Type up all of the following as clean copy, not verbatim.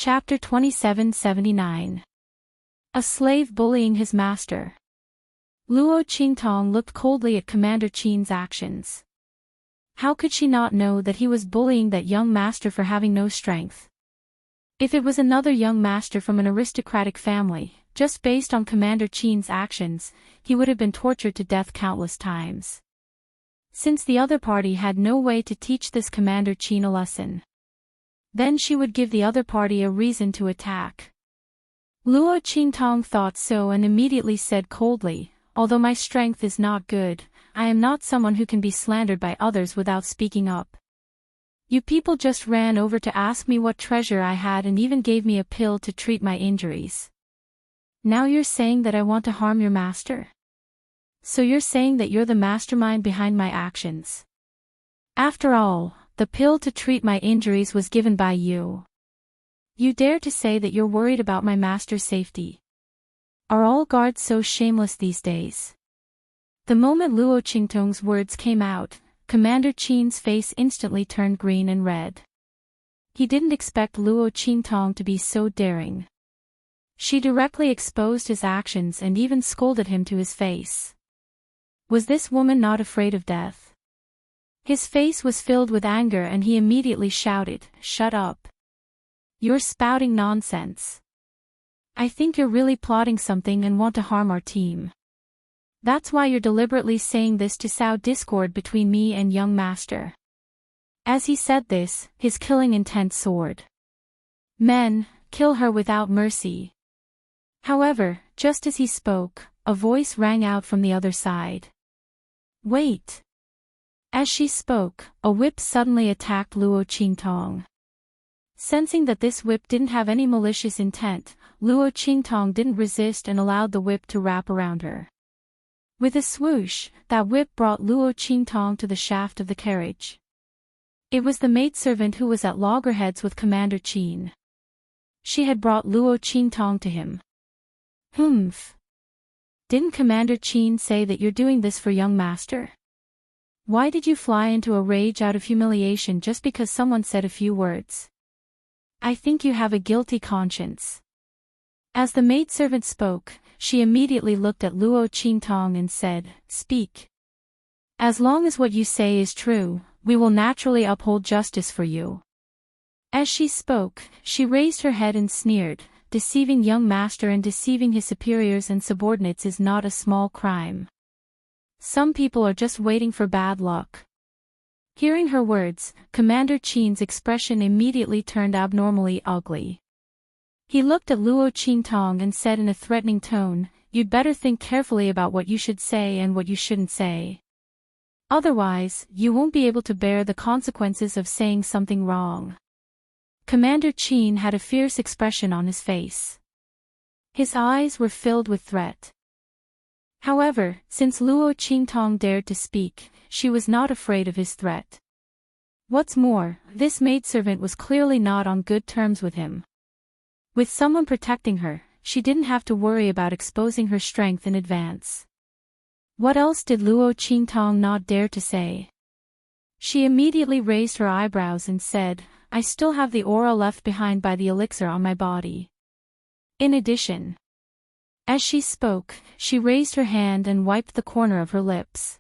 Chapter 2779. A slave bullying his master. Luo Qingtong looked coldly at Commander Qin's actions. How could she not know that he was bullying that young master for having no strength? If it was another young master from an aristocratic family, just based on Commander Qin's actions, he would have been tortured to death countless times. Since the other party had no way to teach this Commander Qin a lesson, then she would give the other party a reason to attack. Luo Qingtong thought so and immediately said coldly, "Although my strength is not good, I am not someone who can be slandered by others without speaking up. You people just ran over to ask me what treasure I had and even gave me a pill to treat my injuries. Now you're saying that I want to harm your master? So you're saying that you're the mastermind behind my actions? After all, the pill to treat my injuries was given by you. You dare to say that you're worried about my master's safety? Are all guards so shameless these days?" The moment Luo Qingtong's words came out, Commander Qin's face instantly turned green and red. He didn't expect Luo Qingtong to be so daring. She directly exposed his actions and even scolded him to his face. Was this woman not afraid of death? His face was filled with anger and he immediately shouted, "Shut up. You're spouting nonsense. I think you're really plotting something and want to harm our team. That's why you're deliberately saying this to sow discord between me and young master." As he said this, his killing intent soared. "Men, kill her without mercy." However, just as he spoke, a voice rang out from the other side. "Wait." As she spoke, a whip suddenly attacked Luo Qingtong. Sensing that this whip didn't have any malicious intent, Luo Qingtong didn't resist and allowed the whip to wrap around her. With a swoosh, that whip brought Luo Qingtong to the shaft of the carriage. It was the maidservant who was at loggerheads with Commander Qin. She had brought Luo Qingtong to him. "Humph. Didn't Commander Qin say that you're doing this for young master? Why did you fly into a rage out of humiliation just because someone said a few words? I think you have a guilty conscience." As the maidservant spoke, she immediately looked at Luo Qingtong and said, "Speak. As long as what you say is true, we will naturally uphold justice for you." As she spoke, she raised her head and sneered, "Deceiving young master and deceiving his superiors and subordinates is not a small crime. Some people are just waiting for bad luck." Hearing her words, Commander Qin's expression immediately turned abnormally ugly. He looked at Luo Qingtong and said in a threatening tone, "You'd better think carefully about what you should say and what you shouldn't say. Otherwise, you won't be able to bear the consequences of saying something wrong." Commander Qin had a fierce expression on his face. His eyes were filled with threat. However, since Luo Qingtong dared to speak, she was not afraid of his threat. What's more, this maidservant was clearly not on good terms with him. With someone protecting her, she didn't have to worry about exposing her strength in advance. What else did Luo Qingtong not dare to say? She immediately raised her eyebrows and said, "I still have the aura left behind by the elixir on my body. In addition." As she spoke, she raised her hand and wiped the corner of her lips.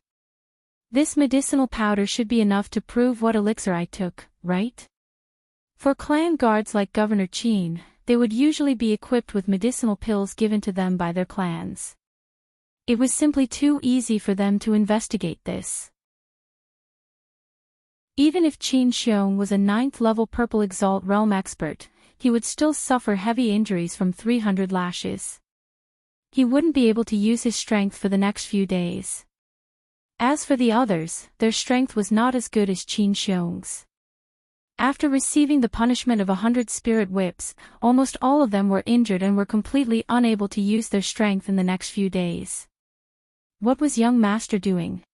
"This medicinal powder should be enough to prove what elixir I took, right? For clan guards like Governor Qin, they would usually be equipped with medicinal pills given to them by their clans. It was simply too easy for them to investigate this. Even if Qin Xiong was a 9th-level Purple Exalt Realm expert, he would still suffer heavy injuries from 300 lashes. He wouldn't be able to use his strength for the next few days. As for the others, their strength was not as good as Qin Xiong's. After receiving the punishment of 100 spirit whips, almost all of them were injured and were completely unable to use their strength in the next few days. What was young master doing?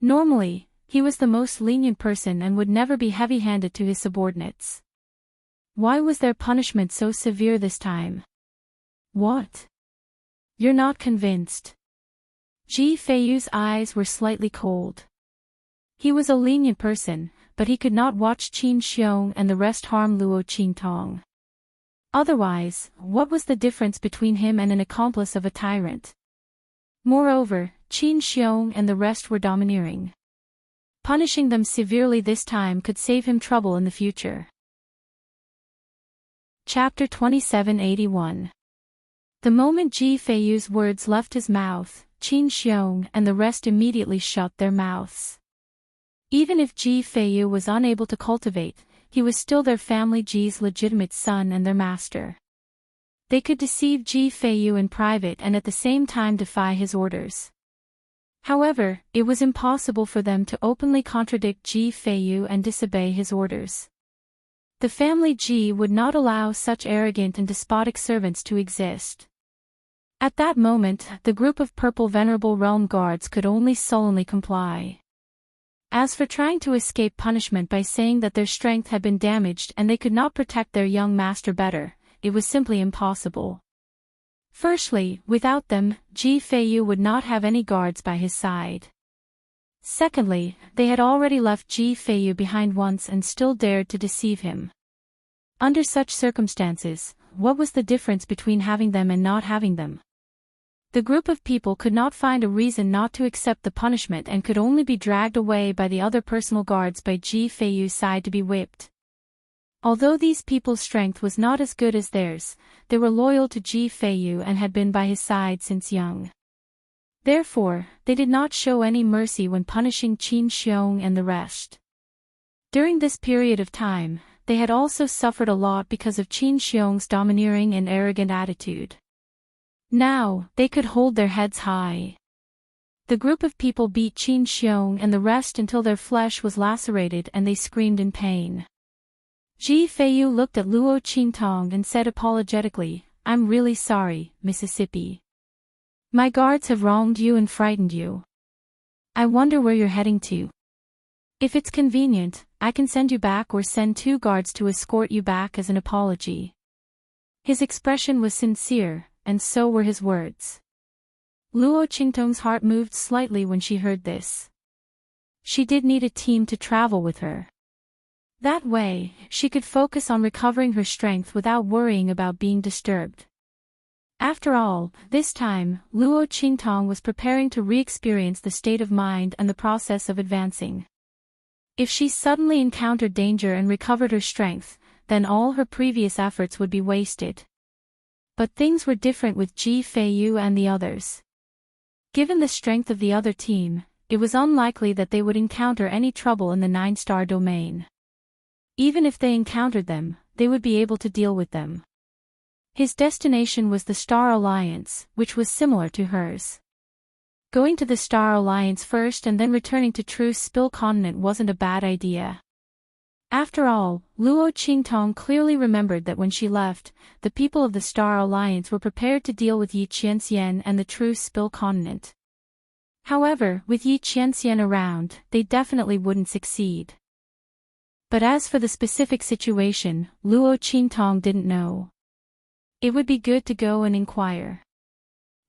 Normally, he was the most lenient person and would never be heavy-handed to his subordinates. Why was their punishment so severe this time? What? You're not convinced? Ji Feiyu's eyes were slightly cold. He was a lenient person, but he could not watch Qin Xiong and the rest harm Luo Qingtong. Otherwise, what was the difference between him and an accomplice of a tyrant? Moreover, Qin Xiong and the rest were domineering. Punishing them severely this time could save him trouble in the future. Chapter 2781. The moment Ji Feiyu's words left his mouth, Qin Xiong and the rest immediately shut their mouths. Even if Ji Feiyu was unable to cultivate, he was still their family Ji's legitimate son and their master. They could deceive Ji Feiyu in private and at the same time defy his orders. However, it was impossible for them to openly contradict Ji Feiyu and disobey his orders. The family Ji would not allow such arrogant and despotic servants to exist. At that moment, the group of purple venerable realm guards could only sullenly comply. As for trying to escape punishment by saying that their strength had been damaged and they could not protect their young master better, it was simply impossible. Firstly, without them, Ji Feiyu would not have any guards by his side. Secondly, they had already left Ji Feiyu behind once and still dared to deceive him. Under such circumstances, what was the difference between having them and not having them? The group of people could not find a reason not to accept the punishment and could only be dragged away by the other personal guards by Ji Feiyu's side to be whipped. Although these people's strength was not as good as theirs, they were loyal to Ji Feiyu and had been by his side since young. Therefore, they did not show any mercy when punishing Qin Xiong and the rest. During this period of time, they had also suffered a lot because of Qin Xiong's domineering and arrogant attitude. Now, they could hold their heads high. The group of people beat Qin Xiong and the rest until their flesh was lacerated and they screamed in pain. Ji Feiyu looked at Luo Qingtong and said apologetically, "I'm really sorry, Mississippi. My guards have wronged you and frightened you. I wonder where you're heading to. If it's convenient, I can send you back or send 2 guards to escort you back as an apology." His expression was sincere, and so were his words. Luo Qingtong's heart moved slightly when she heard this. She did need a team to travel with her. That way, she could focus on recovering her strength without worrying about being disturbed. After all, this time, Luo Qingtong was preparing to re-experience the state of mind and the process of advancing. If she suddenly encountered danger and recovered her strength, then all her previous efforts would be wasted. But things were different with Ji Feiyu and the others. Given the strength of the other team, it was unlikely that they would encounter any trouble in the 9-star domain. Even if they encountered them, they would be able to deal with them. His destination was the Star Alliance, which was similar to hers. Going to the Star Alliance first and then returning to Truce Spill Continent wasn't a bad idea. After all, Luo Qingtong clearly remembered that when she left, the people of the Star Alliance were prepared to deal with Yi Qianxian and the Truce Spill Continent. However, with Yi Qianxian around, they definitely wouldn't succeed. But as for the specific situation, Luo Qingtong didn't know. It would be good to go and inquire.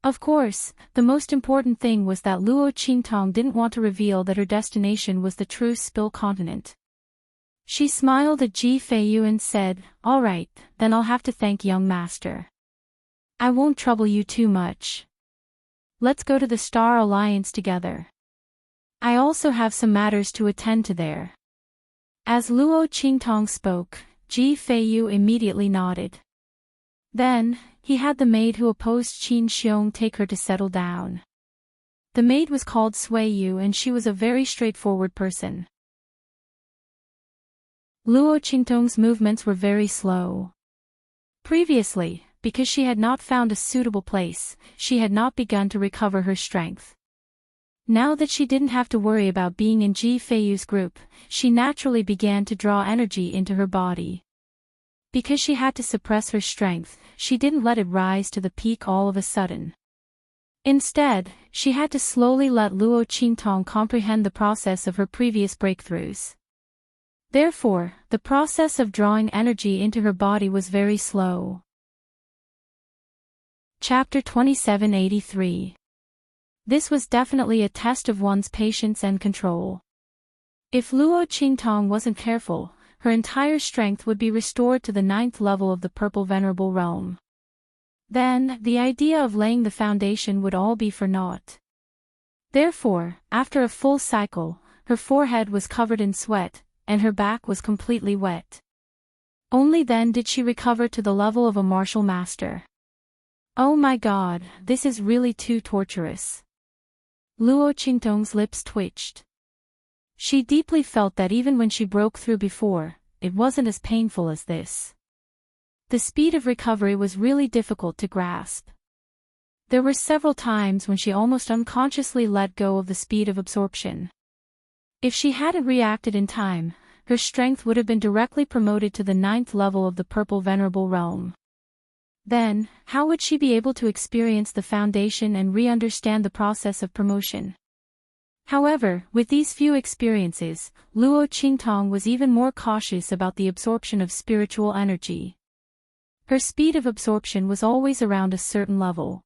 Of course, the most important thing was that Luo Qingtong didn't want to reveal that her destination was the Truce Spill Continent. She smiled at Ji Feiyu and said, "All right, then I'll have to thank young master. I won't trouble you too much. Let's go to the Star Alliance together. I also have some matters to attend to there." As Luo Qingtong spoke, Ji Feiyu immediately nodded. Then, he had the maid who opposed Qin Xiong take her to settle down. The maid was called Sui Yu and she was a very straightforward person. Luo Qingtong's movements were very slow. Previously, because she had not found a suitable place, she had not begun to recover her strength. Now that she didn't have to worry about being in Ji Feiyu's group, she naturally began to draw energy into her body. Because she had to suppress her strength, she didn't let it rise to the peak all of a sudden. Instead, she had to slowly let Luo Qingtong comprehend the process of her previous breakthroughs. Therefore, the process of drawing energy into her body was very slow. Chapter 2783. This was definitely a test of one's patience and control. If Luo Qingtong wasn't careful, her entire strength would be restored to the 9th level of the purple venerable realm. Then, the idea of laying the foundation would all be for naught. Therefore, after a full cycle, her forehead was covered in sweat, and her back was completely wet. Only then did she recover to the level of a martial master. Oh my God, this is really too torturous. Luo Qingtong's lips twitched. She deeply felt that even when she broke through before, it wasn't as painful as this. The speed of recovery was really difficult to grasp. There were several times when she almost unconsciously let go of the speed of absorption. If she hadn't reacted in time, her strength would have been directly promoted to the 9th level of the purple venerable realm. Then, how would she be able to experience the foundation and re-understand the process of promotion? However, with these few experiences, Luo Qingtong was even more cautious about the absorption of spiritual energy. Her speed of absorption was always around a certain level.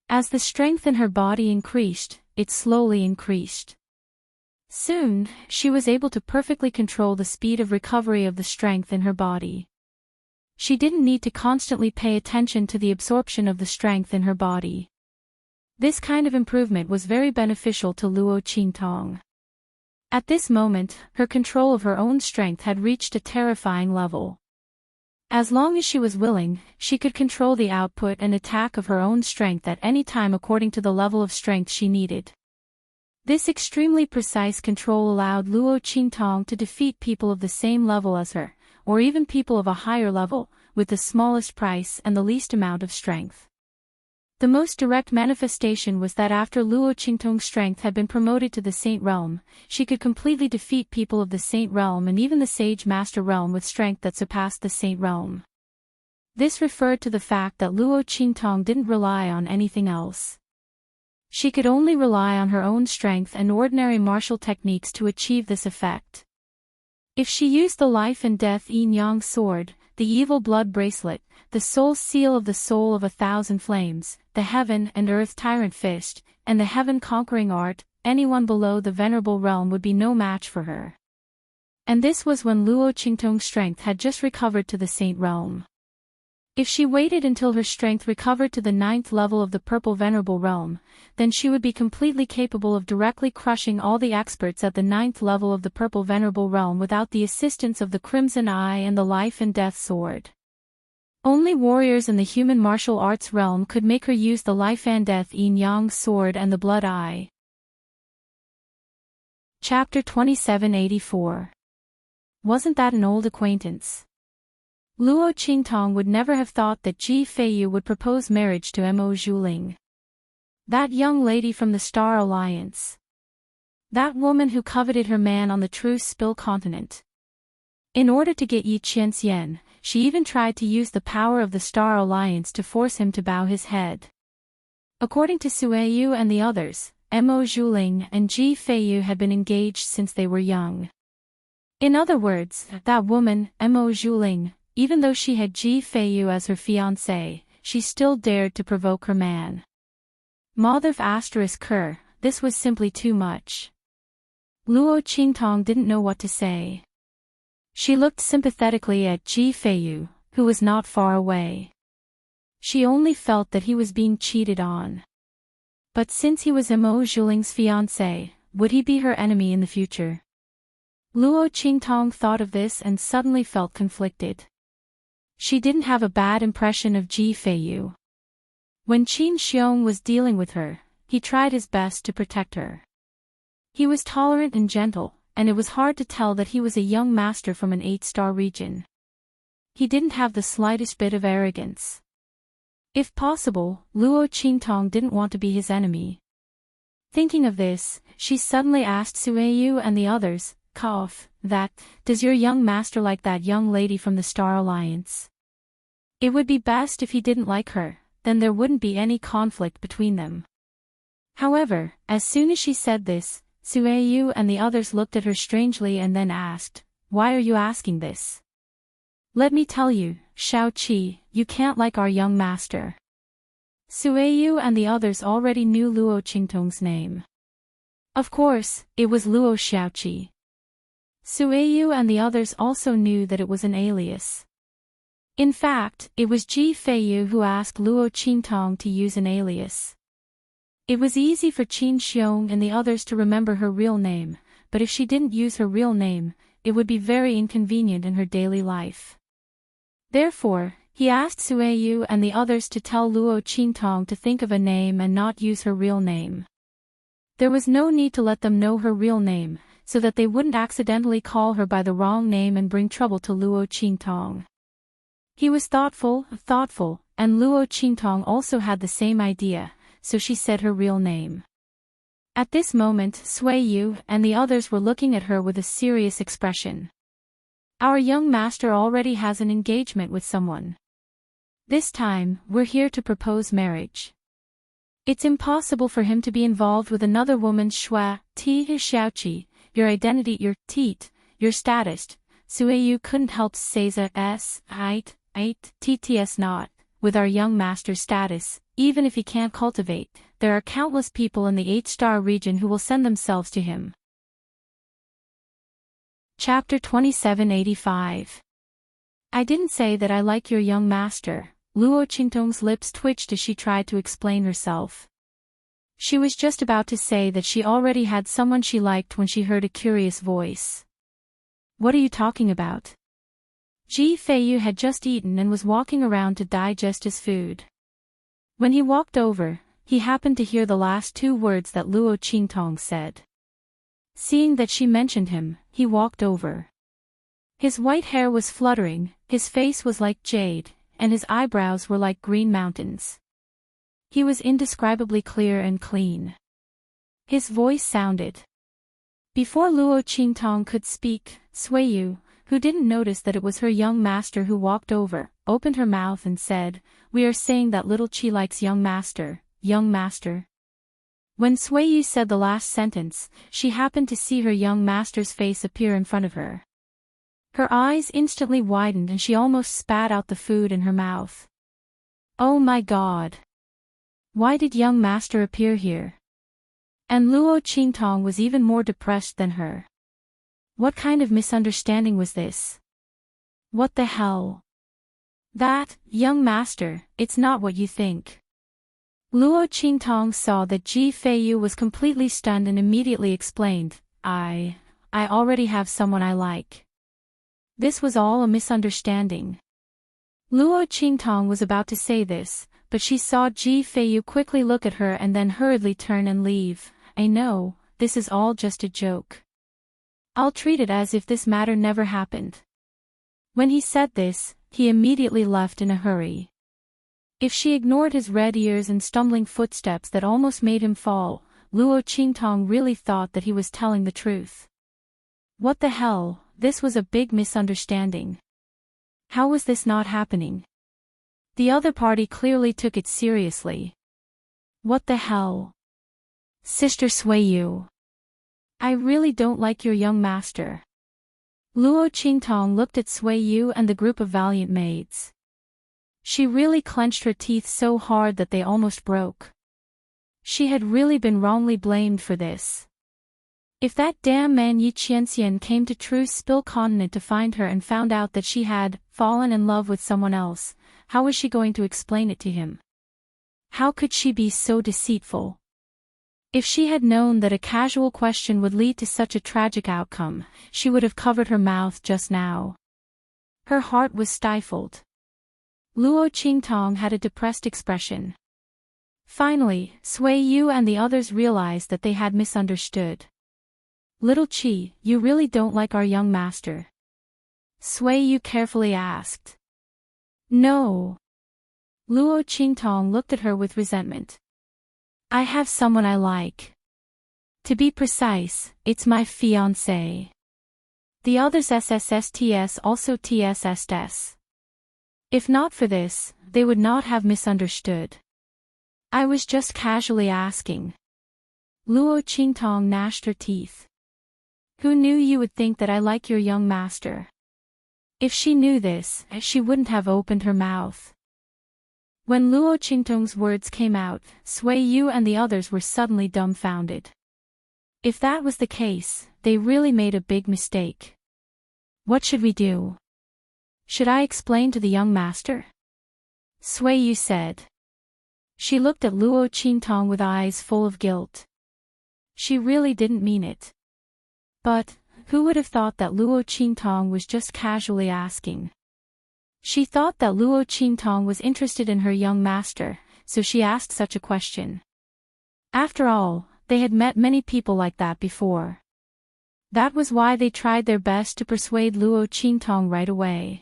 As the strength in her body increased, it slowly increased. Soon, she was able to perfectly control the speed of recovery of the strength in her body. She didn't need to constantly pay attention to the absorption of the strength in her body. This kind of improvement was very beneficial to Luo Qingtong. At this moment, her control of her own strength had reached a terrifying level. As long as she was willing, she could control the output and attack of her own strength at any time according to the level of strength she needed. This extremely precise control allowed Luo Qingtong to defeat people of the same level as her, or even people of a higher level, with the smallest price and the least amount of strength. The most direct manifestation was that after Luo Qingtong's strength had been promoted to the Saint Realm, she could completely defeat people of the Saint Realm and even the Sage Master Realm with strength that surpassed the Saint Realm. This referred to the fact that Luo Qingtong didn't rely on anything else. She could only rely on her own strength and ordinary martial techniques to achieve this effect. If she used the life and death yin-yang sword, the evil blood bracelet, the soul seal of the soul of 1,000 flames, the heaven and earth tyrant fist, and the heaven conquering art, anyone below the venerable realm would be no match for her. And this was when Luo Qingtong's strength had just recovered to the Saint Realm. If she waited until her strength recovered to the 9th level of the purple venerable realm, then she would be completely capable of directly crushing all the experts at the 9th level of the purple venerable realm without the assistance of the crimson eye and the life and death sword. Only warriors in the human martial arts realm could make her use the life and death yin-yang sword and the blood eye. Chapter 2784. Wasn't that an old acquaintance? Luo Qingtong would never have thought that Ji Feiyu would propose marriage to Mo Zhuling. That young lady from the Star Alliance. That woman who coveted her man on the Truce Spill continent. In order to get Yi Qianxian, she even tried to use the power of the Star Alliance to force him to bow his head. According to Sueyu and the others, Mo Zhuling and Ji Feiyu had been engaged since they were young. In other words, that woman, Mo Zhuling, even though she had Ji Feiyu as her fiancé, she still dared to provoke her man. Madhav *Ker, this was simply too much. Luo Qingtong didn't know what to say. She looked sympathetically at Ji Feiyu, who was not far away. She only felt that he was being cheated on. But since he was Mo Zhuling's fiancé, would he be her enemy in the future? Luo Qingtong thought of this and suddenly felt conflicted. She didn't have a bad impression of Ji Feiyu. When Qin Xiong was dealing with her, he tried his best to protect her. He was tolerant and gentle, and it was hard to tell that he was a young master from an 8-star region. He didn't have the slightest bit of arrogance. If possible, Luo Qingtong didn't want to be his enemy. Thinking of this, she suddenly asked Sueyu and the others, does your young master like that young lady from the Star Alliance? It would be best if he didn't like her, then there wouldn't be any conflict between them. However, as soon as she said this, Sueyu and the others looked at her strangely and then asked, "Why are you asking this?" "Let me tell you, Shao Qi, you can't like our young master." Sueyu and the others already knew Luo Qingtong's name. Of course, it was Luo Xiaoqi. Sueyu and the others also knew that it was an alias. In fact, it was Ji Feiyu who asked Luo Qingtong to use an alias. It was easy for Qin Xiong and the others to remember her real name, but if she didn't use her real name, it would be very inconvenient in her daily life. Therefore, he asked Sueyu and the others to tell Luo Qingtong to think of a name and not use her real name. There was no need to let them know her real name, so that they wouldn't accidentally call her by the wrong name and bring trouble to Luo Qingtong. He was thoughtful, and Luo Qingtong also had the same idea, so she said her real name. At this moment, Sueyu and the others were looking at her with a serious expression. Our young master already has an engagement with someone. This time, we're here to propose marriage. It's impossible for him to be involved with another woman's shua, ti xiaoqi, your identity, your teat, your status. Sueyu couldn't help say tts not, with our young master's status, even if he can't cultivate, there are countless people in the 8-star region who will send themselves to him. Chapter 2785. I didn't say that I like your young master. Luo Qingtong's lips twitched as she tried to explain herself. She was just about to say that she already had someone she liked when she heard a curious voice. What are you talking about? Ji Feiyu had just eaten and was walking around to digest his food. When he walked over, he happened to hear the last 2 words that Luo Qingtong said. Seeing that she mentioned him, he walked over. His white hair was fluttering, his face was like jade, and his eyebrows were like green mountains. He was indescribably clear and clean. His voice sounded. Before Luo Qingtong could speak, Sueyu, who didn't notice that it was her young master who walked over, opened her mouth and said, "We are saying that little Qi likes young master, young master." When Sueyu said the last sentence, she happened to see her young master's face appear in front of her. Her eyes instantly widened and she almost spat out the food in her mouth. Oh my God! Why did young master appear here? And Luo Qingtong was even more depressed than her. What kind of misunderstanding was this? What the hell? That, young master, it's not what you think. Luo Qingtong saw that Ji Feiyu was completely stunned and immediately explained, I already have someone I like. This was all a misunderstanding. Luo Qingtong was about to say this, but she saw Ji Feiyu quickly look at her and then hurriedly turn and leave. I know, this is all just a joke. I'll treat it as if this matter never happened. When he said this, he immediately left in a hurry. If she ignored his red ears and stumbling footsteps that almost made him fall, Luo Qingtong really thought that he was telling the truth. What the hell, this was a big misunderstanding. How was this not happening? The other party clearly took it seriously. What the hell? Sister Sueyu. I really don't like your young master. Luo Qingtong looked at Sueyu and the group of valiant maids. She really clenched her teeth so hard that they almost broke. She had really been wrongly blamed for this. If that damn man Yi Qianxian came to True Spill Continent to find her and found out that she had fallen in love with someone else, how was she going to explain it to him? How could she be so deceitful? If she had known that a casual question would lead to such a tragic outcome, she would have covered her mouth just now. Her heart was stifled. Luo Qingtong had a depressed expression. Finally, Sueyu and the others realized that they had misunderstood. Little Qi, you really don't like our young master? Sueyu carefully asked. No. Luo Qingtong looked at her with resentment. I have someone I like. To be precise, it's my fiancé. The others SSSTS also TSSTS. If not for this, they would not have misunderstood. I was just casually asking. Luo Qingtong gnashed her teeth. Who knew you would think that I like your young master? If she knew this, she wouldn't have opened her mouth. When Luo Qingtong's words came out, Sueyu and the others were suddenly dumbfounded. If that was the case, they really made a big mistake. What should we do? Should I explain to the young master? Sui Yu said. She looked at Luo Qingtong with eyes full of guilt. She really didn't mean it. But, who would have thought that Luo Qingtong was just casually asking? She thought that Luo Qingtong was interested in her young master, so she asked such a question. After all, they had met many people like that before. That was why they tried their best to persuade Luo Qingtong right away.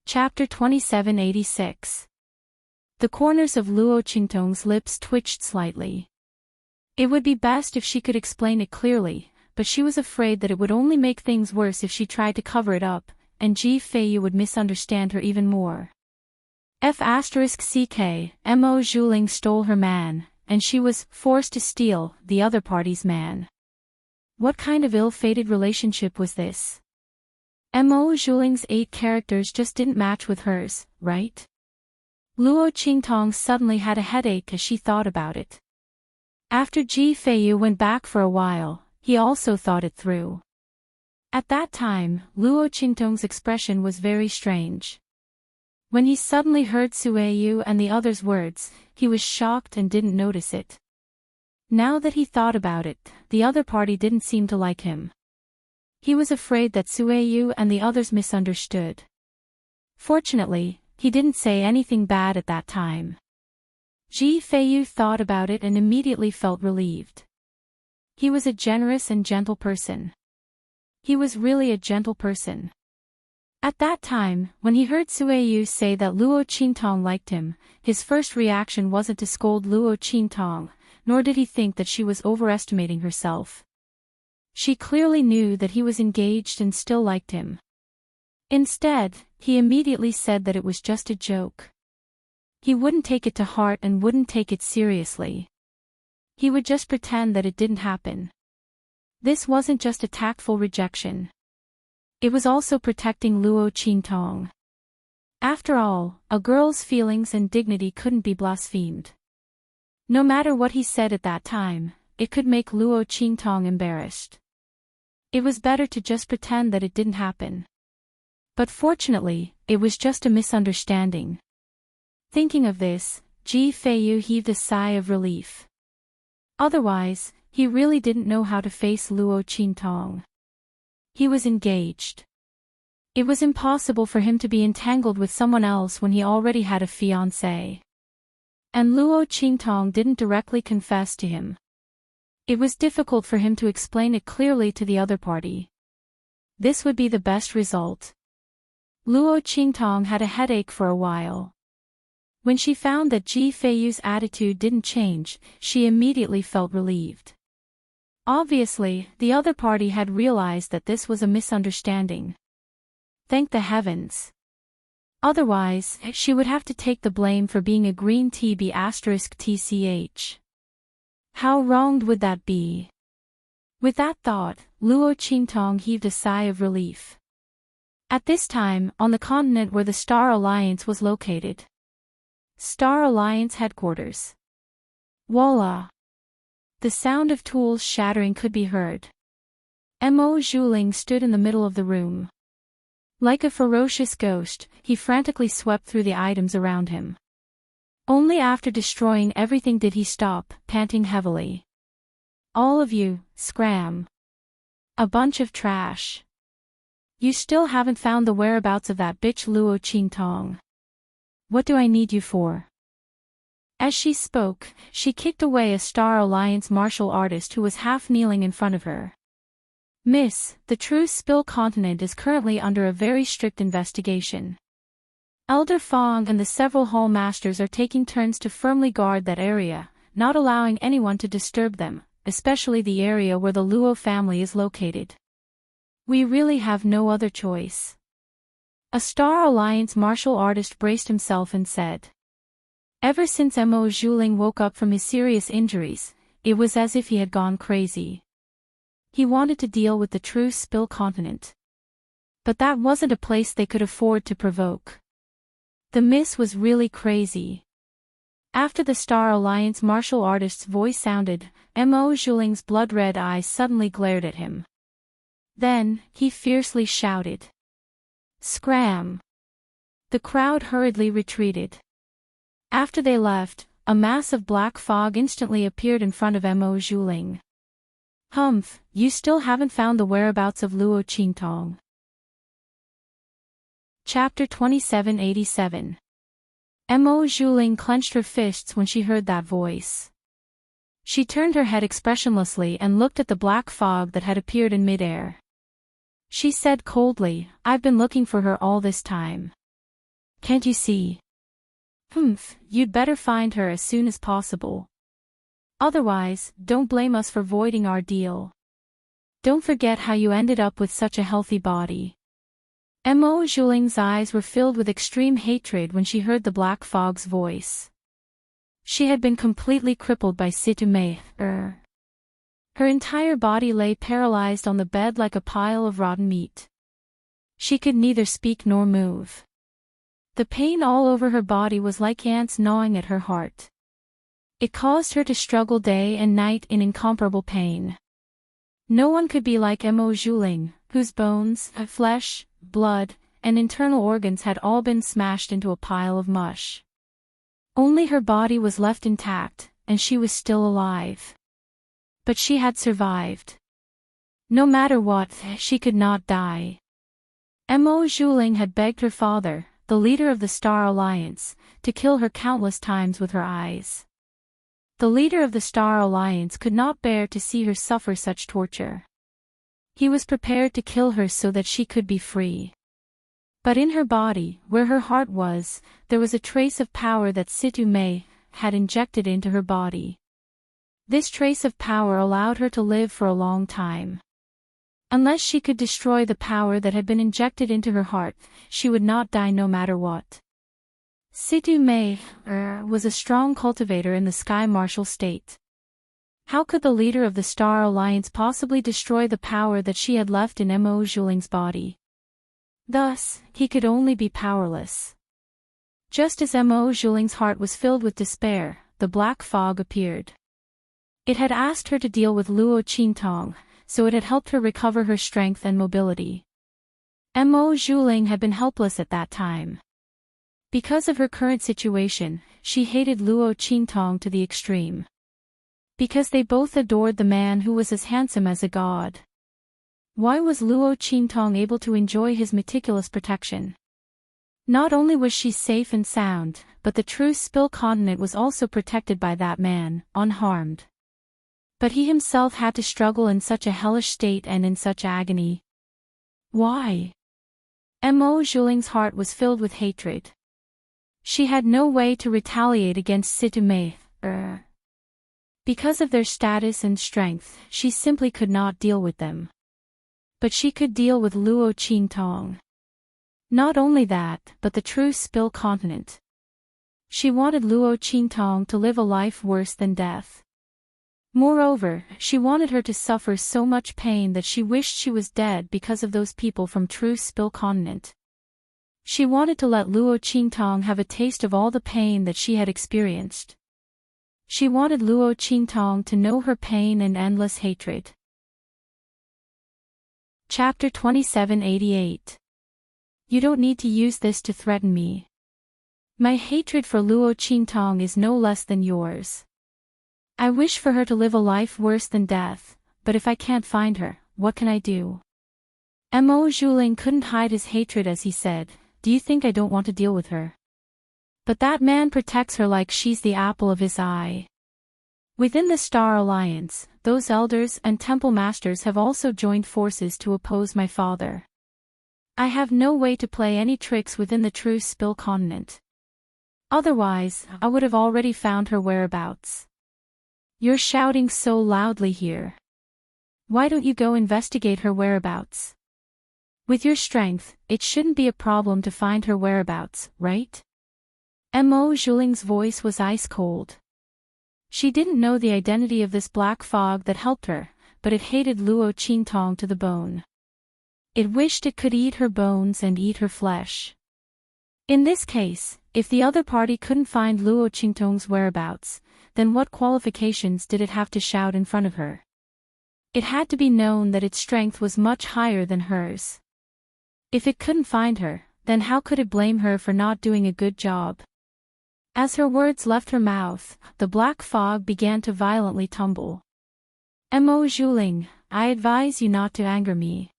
Chapter 2786. The corners of Luo Qingtong's lips twitched slightly. It would be best if she could explain it clearly, but she was afraid that it would only make things worse if she tried to cover it up, and Ji Feiyu would misunderstand her even more. Mo Zhuling stole her man, and she was forced to steal the other party's man. What kind of ill-fated relationship was this? Mo Zhuling's 8 characters just didn't match with hers, right? Luo Qingtong suddenly had a headache as she thought about it. After Ji Feiyu went back for a while, he also thought it through. At that time, Luo Qingtong's expression was very strange. When he suddenly heard Sui Yu and the others' words, he was shocked and didn't notice it. Now that he thought about it, the other party didn't seem to like him. He was afraid that Sui Yu and the others misunderstood. Fortunately, he didn't say anything bad at that time. Ji Feiyu thought about it and immediately felt relieved. He was a generous and gentle person. He was really a gentle person. At that time, when he heard Sui Yu say that Luo Qingtong liked him, his first reaction wasn't to scold Luo Qingtong, nor did he think that she was overestimating herself. She clearly knew that he was engaged and still liked him. Instead, he immediately said that it was just a joke. He wouldn't take it to heart and wouldn't take it seriously. He would just pretend that it didn't happen. This wasn't just a tactful rejection. It was also protecting Luo Qingtong. After all, a girl's feelings and dignity couldn't be blasphemed. No matter what he said at that time, it could make Luo Qingtong embarrassed. It was better to just pretend that it didn't happen. But fortunately, it was just a misunderstanding. Thinking of this, Ji Feiyu heaved a sigh of relief. Otherwise, he really didn't know how to face Luo Qingtong. He was engaged. It was impossible for him to be entangled with someone else when he already had a fiancée. And Luo Qingtong didn't directly confess to him. It was difficult for him to explain it clearly to the other party. This would be the best result. Luo Qingtong had a headache for a while. When she found that Ji Feiyu's attitude didn't change, she immediately felt relieved. Obviously, the other party had realized that this was a misunderstanding. Thank the heavens. Otherwise, she would have to take the blame for being a green TB*TCH. How wronged would that be? With that thought, Luo Qingtong heaved a sigh of relief. At this time, on the continent where the Star Alliance was located. Star Alliance headquarters. Voila! The sound of tools shattering could be heard. Mo Zhuling stood in the middle of the room. Like a ferocious ghost, he frantically swept through the items around him. Only after destroying everything did he stop, panting heavily. All of you, scram. A bunch of trash. You still haven't found the whereabouts of that bitch Luo Qingtong. What do I need you for? As she spoke, she kicked away a Star Alliance martial artist who was half kneeling in front of her. Miss, the True Spill continent is currently under a very strict investigation. Elder Fong and the several hall masters are taking turns to firmly guard that area, not allowing anyone to disturb them, especially the area where the Luo family is located. We really have no other choice. A Star Alliance martial artist braced himself and said. Ever since Mo Zhuling woke up from his serious injuries, it was as if he had gone crazy. He wanted to deal with the True Spill continent. But that wasn't a place they could afford to provoke. The miss was really crazy. After the Star Alliance martial artist's voice sounded, Mo Zhuling's blood-red eyes suddenly glared at him. Then, he fiercely shouted. Scram! The crowd hurriedly retreated. After they left, a mass of black fog instantly appeared in front of Mo Zhuling. Humph, you still haven't found the whereabouts of Luo Qingtong. Chapter 2787. Mo Zhuling clenched her fists when she heard that voice. She turned her head expressionlessly and looked at the black fog that had appeared in midair. She said coldly, I've been looking for her all this time. Can't you see? Humph, you'd better find her as soon as possible. Otherwise, don't blame us for voiding our deal. Don't forget how you ended up with such a healthy body. Mo Zhuling's eyes were filled with extreme hatred when she heard the black fog's voice. She had been completely crippled by Situ Mei. Her entire body lay paralyzed on the bed like a pile of rotten meat. She could neither speak nor move. The pain all over her body was like ants gnawing at her heart. It caused her to struggle day and night in incomparable pain. No one could be like Mo Zhuling, whose bones, flesh, blood, and internal organs had all been smashed into a pile of mush. Only her body was left intact, and she was still alive. But she had survived. No matter what, she could not die. Mo Zhuling had begged her father, the leader of the Star Alliance, to kill her countless times with her eyes. The leader of the Star Alliance could not bear to see her suffer such torture. He was prepared to kill her so that she could be free. But in her body, where her heart was, there was a trace of power that Situ Mei had injected into her body. This trace of power allowed her to live for a long time. Unless she could destroy the power that had been injected into her heart, she would not die no matter what. Situ Mei was a strong cultivator in the Sky Martial State. How could the leader of the Star Alliance possibly destroy the power that she had left in Mo Zhuling's body? Thus, he could only be powerless. Just as Mo Zhuling's heart was filled with despair, the black fog appeared. It had asked her to deal with Luo Qingtong, so it had helped her recover her strength and mobility. Mo Zhuling had been helpless at that time. Because of her current situation, she hated Luo Qingtong to the extreme. Because they both adored the man who was as handsome as a god. Why was Luo Qingtong able to enjoy his meticulous protection? Not only was she safe and sound, but the true Spill continent was also protected by that man, unharmed. But he himself had to struggle in such a hellish state and in such agony. Why? Mo Zhuling's heart was filled with hatred. She had no way to retaliate against Situ Mei. Because of their status and strength, she simply could not deal with them. But she could deal with Luo Qingtong. Not only that, but the true Spill continent. She wanted Luo Qingtong to live a life worse than death. Moreover, she wanted her to suffer so much pain that she wished she was dead because of those people from true Spill continent. She wanted to let Luo Qingtong have a taste of all the pain that she had experienced. She wanted Luo Qingtong to know her pain and endless hatred. Chapter 2788. You don't need to use this to threaten me. My hatred for Luo Qingtong is no less than yours. I wish for her to live a life worse than death, but if I can't find her, what can I do? Mo Zhuling couldn't hide his hatred as he said, do you think I don't want to deal with her? But that man protects her like she's the apple of his eye. Within the Star Alliance, those elders and temple masters have also joined forces to oppose my father. I have no way to play any tricks within the true Spill continent. Otherwise, I would have already found her whereabouts. You're shouting so loudly here. Why don't you go investigate her whereabouts? With your strength, it shouldn't be a problem to find her whereabouts, right? Mo Zhuling's voice was ice cold. She didn't know the identity of this black fog that helped her, but it hated Luo Qingtong to the bone. It wished it could eat her bones and eat her flesh. In this case, if the other party couldn't find Luo Qingtong's whereabouts, then what qualifications did it have to shout in front of her? It had to be known that its strength was much higher than hers. If it couldn't find her, then how could it blame her for not doing a good job? As her words left her mouth, the black fog began to violently tumble. Mo Zhuling, I advise you not to anger me.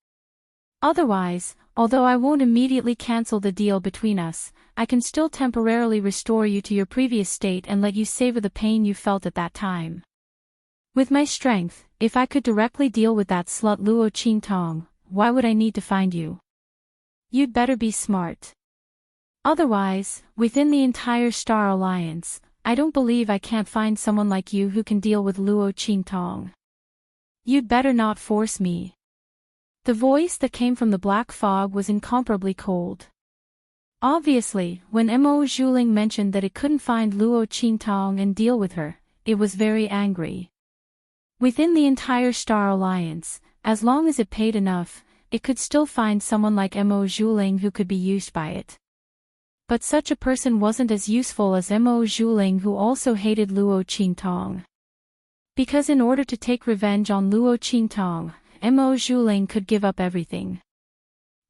Otherwise, although I won't immediately cancel the deal between us, I can still temporarily restore you to your previous state and let you savor the pain you felt at that time. With my strength, if I could directly deal with that slut Luo Qingtong, why would I need to find you? You'd better be smart. Otherwise, within the entire Star Alliance, I don't believe I can't find someone like you who can deal with Luo Qingtong. You'd better not force me. The voice that came from the black fog was incomparably cold. Obviously, when Mo Zhuling mentioned that it couldn't find Luo Qingtong and deal with her, it was very angry. Within the entire Star Alliance, as long as it paid enough, it could still find someone like Mo Zhuling who could be used by it. But such a person wasn't as useful as Mo Zhuling, who also hated Luo Qingtong. Because in order to take revenge on Luo Qingtong, Mo Zhuling could give up everything.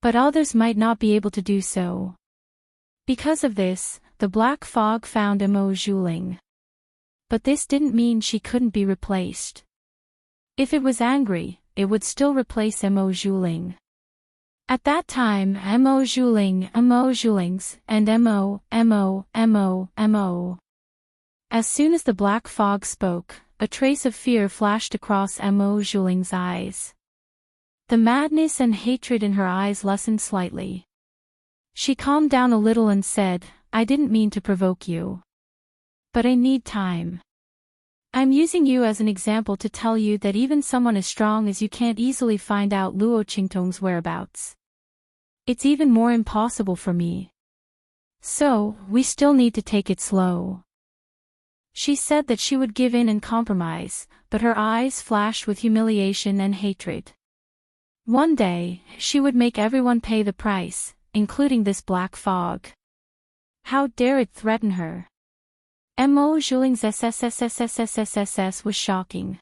But others might not be able to do so. Because of this, the black fog found Mo Zhuling. But this didn't mean she couldn't be replaced. If it was angry, it would still replace Mo Zhuling. At that time, Mo Zhulings, and Mo. As soon as the black fog spoke, a trace of fear flashed across Mo Zhuling's eyes. The madness and hatred in her eyes lessened slightly. She calmed down a little and said, I didn't mean to provoke you. But I need time. I'm using you as an example to tell you that even someone as strong as you can't easily find out Luo Qingtong's whereabouts. It's even more impossible for me. So, we still need to take it slow. She said that she would give in and compromise, but her eyes flashed with humiliation and hatred. One day, she would make everyone pay the price, including this black fog. How dare it threaten her? Mo Zhuling's SSSSSSSSS was shocking.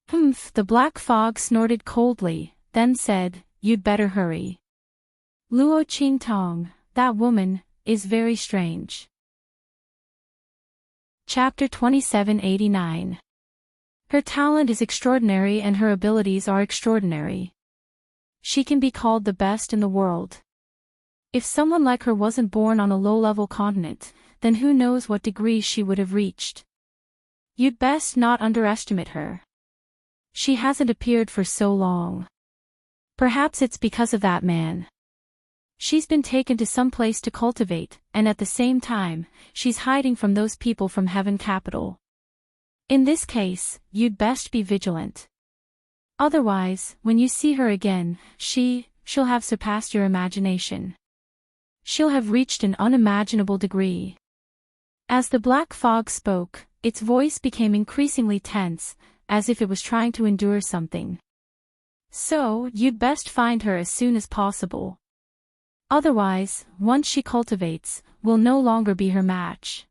The black fog snorted coldly, then said, You'd better hurry. Luo Qingtong, that woman, is very strange. Chapter 2789. Her talent is extraordinary and her abilities are extraordinary. She can be called the best in the world. If someone like her wasn't born on a low-level continent, then who knows what degrees she would have reached. You'd best not underestimate her. She hasn't appeared for so long. Perhaps it's because of that man. She's been taken to some place to cultivate, and at the same time, she's hiding from those people from Heaven Capital. In this case, you'd best be vigilant. Otherwise, when you see her again, she'll have surpassed your imagination. She'll have reached an unimaginable degree. As the black fog spoke, its voice became increasingly tense, as if it was trying to endure something. So, you'd best find her as soon as possible. Otherwise, once she cultivates, will no longer be her match.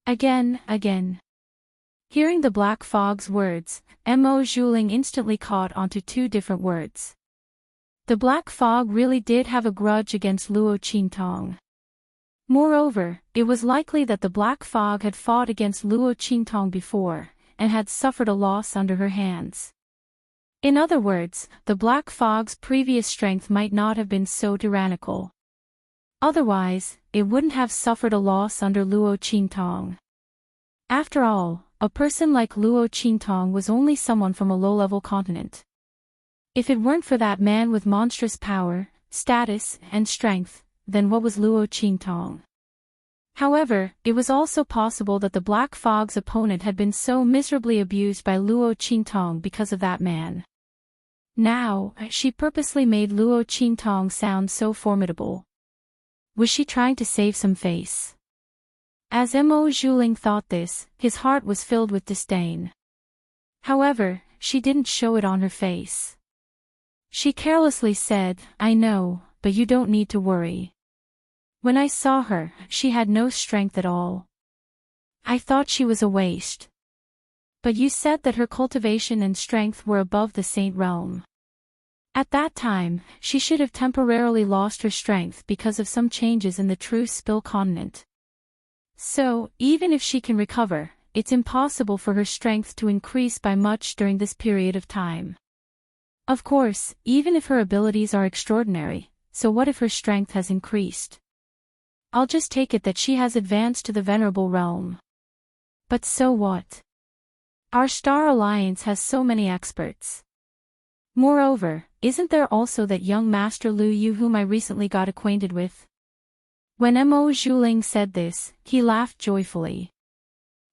Again. Hearing the black fog's words, Mo Zhuling instantly caught onto two different words. The black fog really did have a grudge against Luo Qingtong. Moreover, it was likely that the black fog had fought against Luo Qingtong before, and had suffered a loss under her hands. In other words, the black fog's previous strength might not have been so tyrannical. Otherwise, it wouldn't have suffered a loss under Luo Qingtong. After all, a person like Luo Qingtong was only someone from a low-level continent. If it weren't for that man with monstrous power, status, and strength, then what was Luo Qingtong? However, it was also possible that the black fog's opponent had been so miserably abused by Luo Qingtong because of that man. Now, she purposely made Luo Qingtong sound so formidable. Was she trying to save some face? As Mo Zhuling thought this, his heart was filled with disdain. However, she didn't show it on her face. She carelessly said, I know, but you don't need to worry. When I saw her, she had no strength at all. I thought she was a waste. But you said that her cultivation and strength were above the saint realm. At that time, she should have temporarily lost her strength because of some changes in the true spill continent. So, even if she can recover, it's impossible for her strength to increase by much during this period of time. Of course, even if her abilities are extraordinary, so what if her strength has increased? I'll just take it that she has advanced to the venerable realm. But so what? Our Star Alliance has so many experts. Moreover, isn't there also that young Master Lu Yu whom I recently got acquainted with? When Mo Zhuling said this, he laughed joyfully.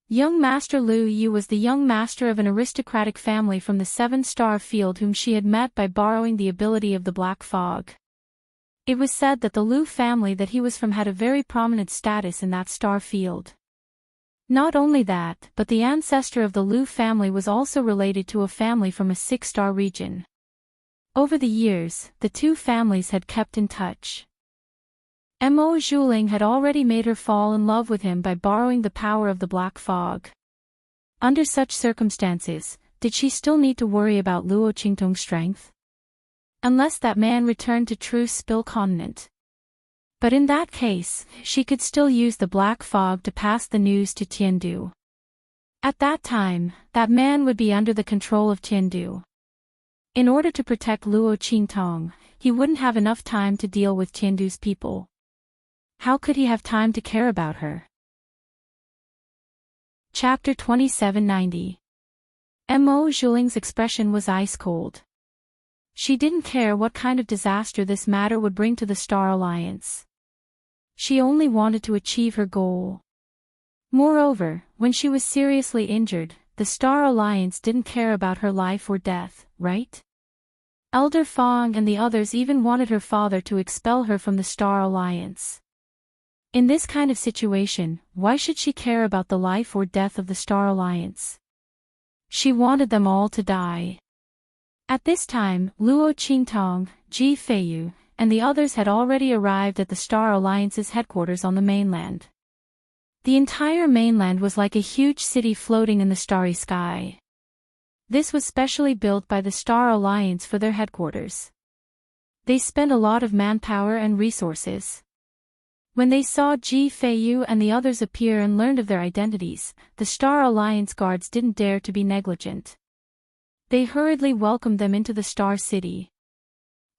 Young Master Lu Yu was the young master of an aristocratic family from the 7-star field whom she had met by borrowing the ability of the black fog. It was said that the Lu family that he was from had a very prominent status in that star field. Not only that, but the ancestor of the Lu family was also related to a family from a 6-star region. Over the years, the two families had kept in touch. Mo Zhuling had already made her fall in love with him by borrowing the power of the black fog. Under such circumstances, did she still need to worry about Luo Qingtong's strength? Unless that man returned to true spill continent. But in that case, she could still use the black fog to pass the news to Tiandu. At that time, that man would be under the control of Tiandu. In order to protect Luo Qingtong, he wouldn't have enough time to deal with Tiandu's people. How could he have time to care about her? Chapter 2790. Mo Zhuling's expression was ice-cold. She didn't care what kind of disaster this matter would bring to the Star Alliance. She only wanted to achieve her goal. Moreover, when she was seriously injured, the Star Alliance didn't care about her life or death, right? Elder Fong and the others even wanted her father to expel her from the Star Alliance. In this kind of situation, why should she care about the life or death of the Star Alliance? She wanted them all to die. At this time, Luo Qingtong, Ji Feiyu, and the others had already arrived at the Star Alliance's headquarters on the mainland. The entire mainland was like a huge city floating in the starry sky. This was specially built by the Star Alliance for their headquarters. They spent a lot of manpower and resources. When they saw Ji Feiyu and the others appear and learned of their identities, the Star Alliance guards didn't dare to be negligent. They hurriedly welcomed them into the Star City.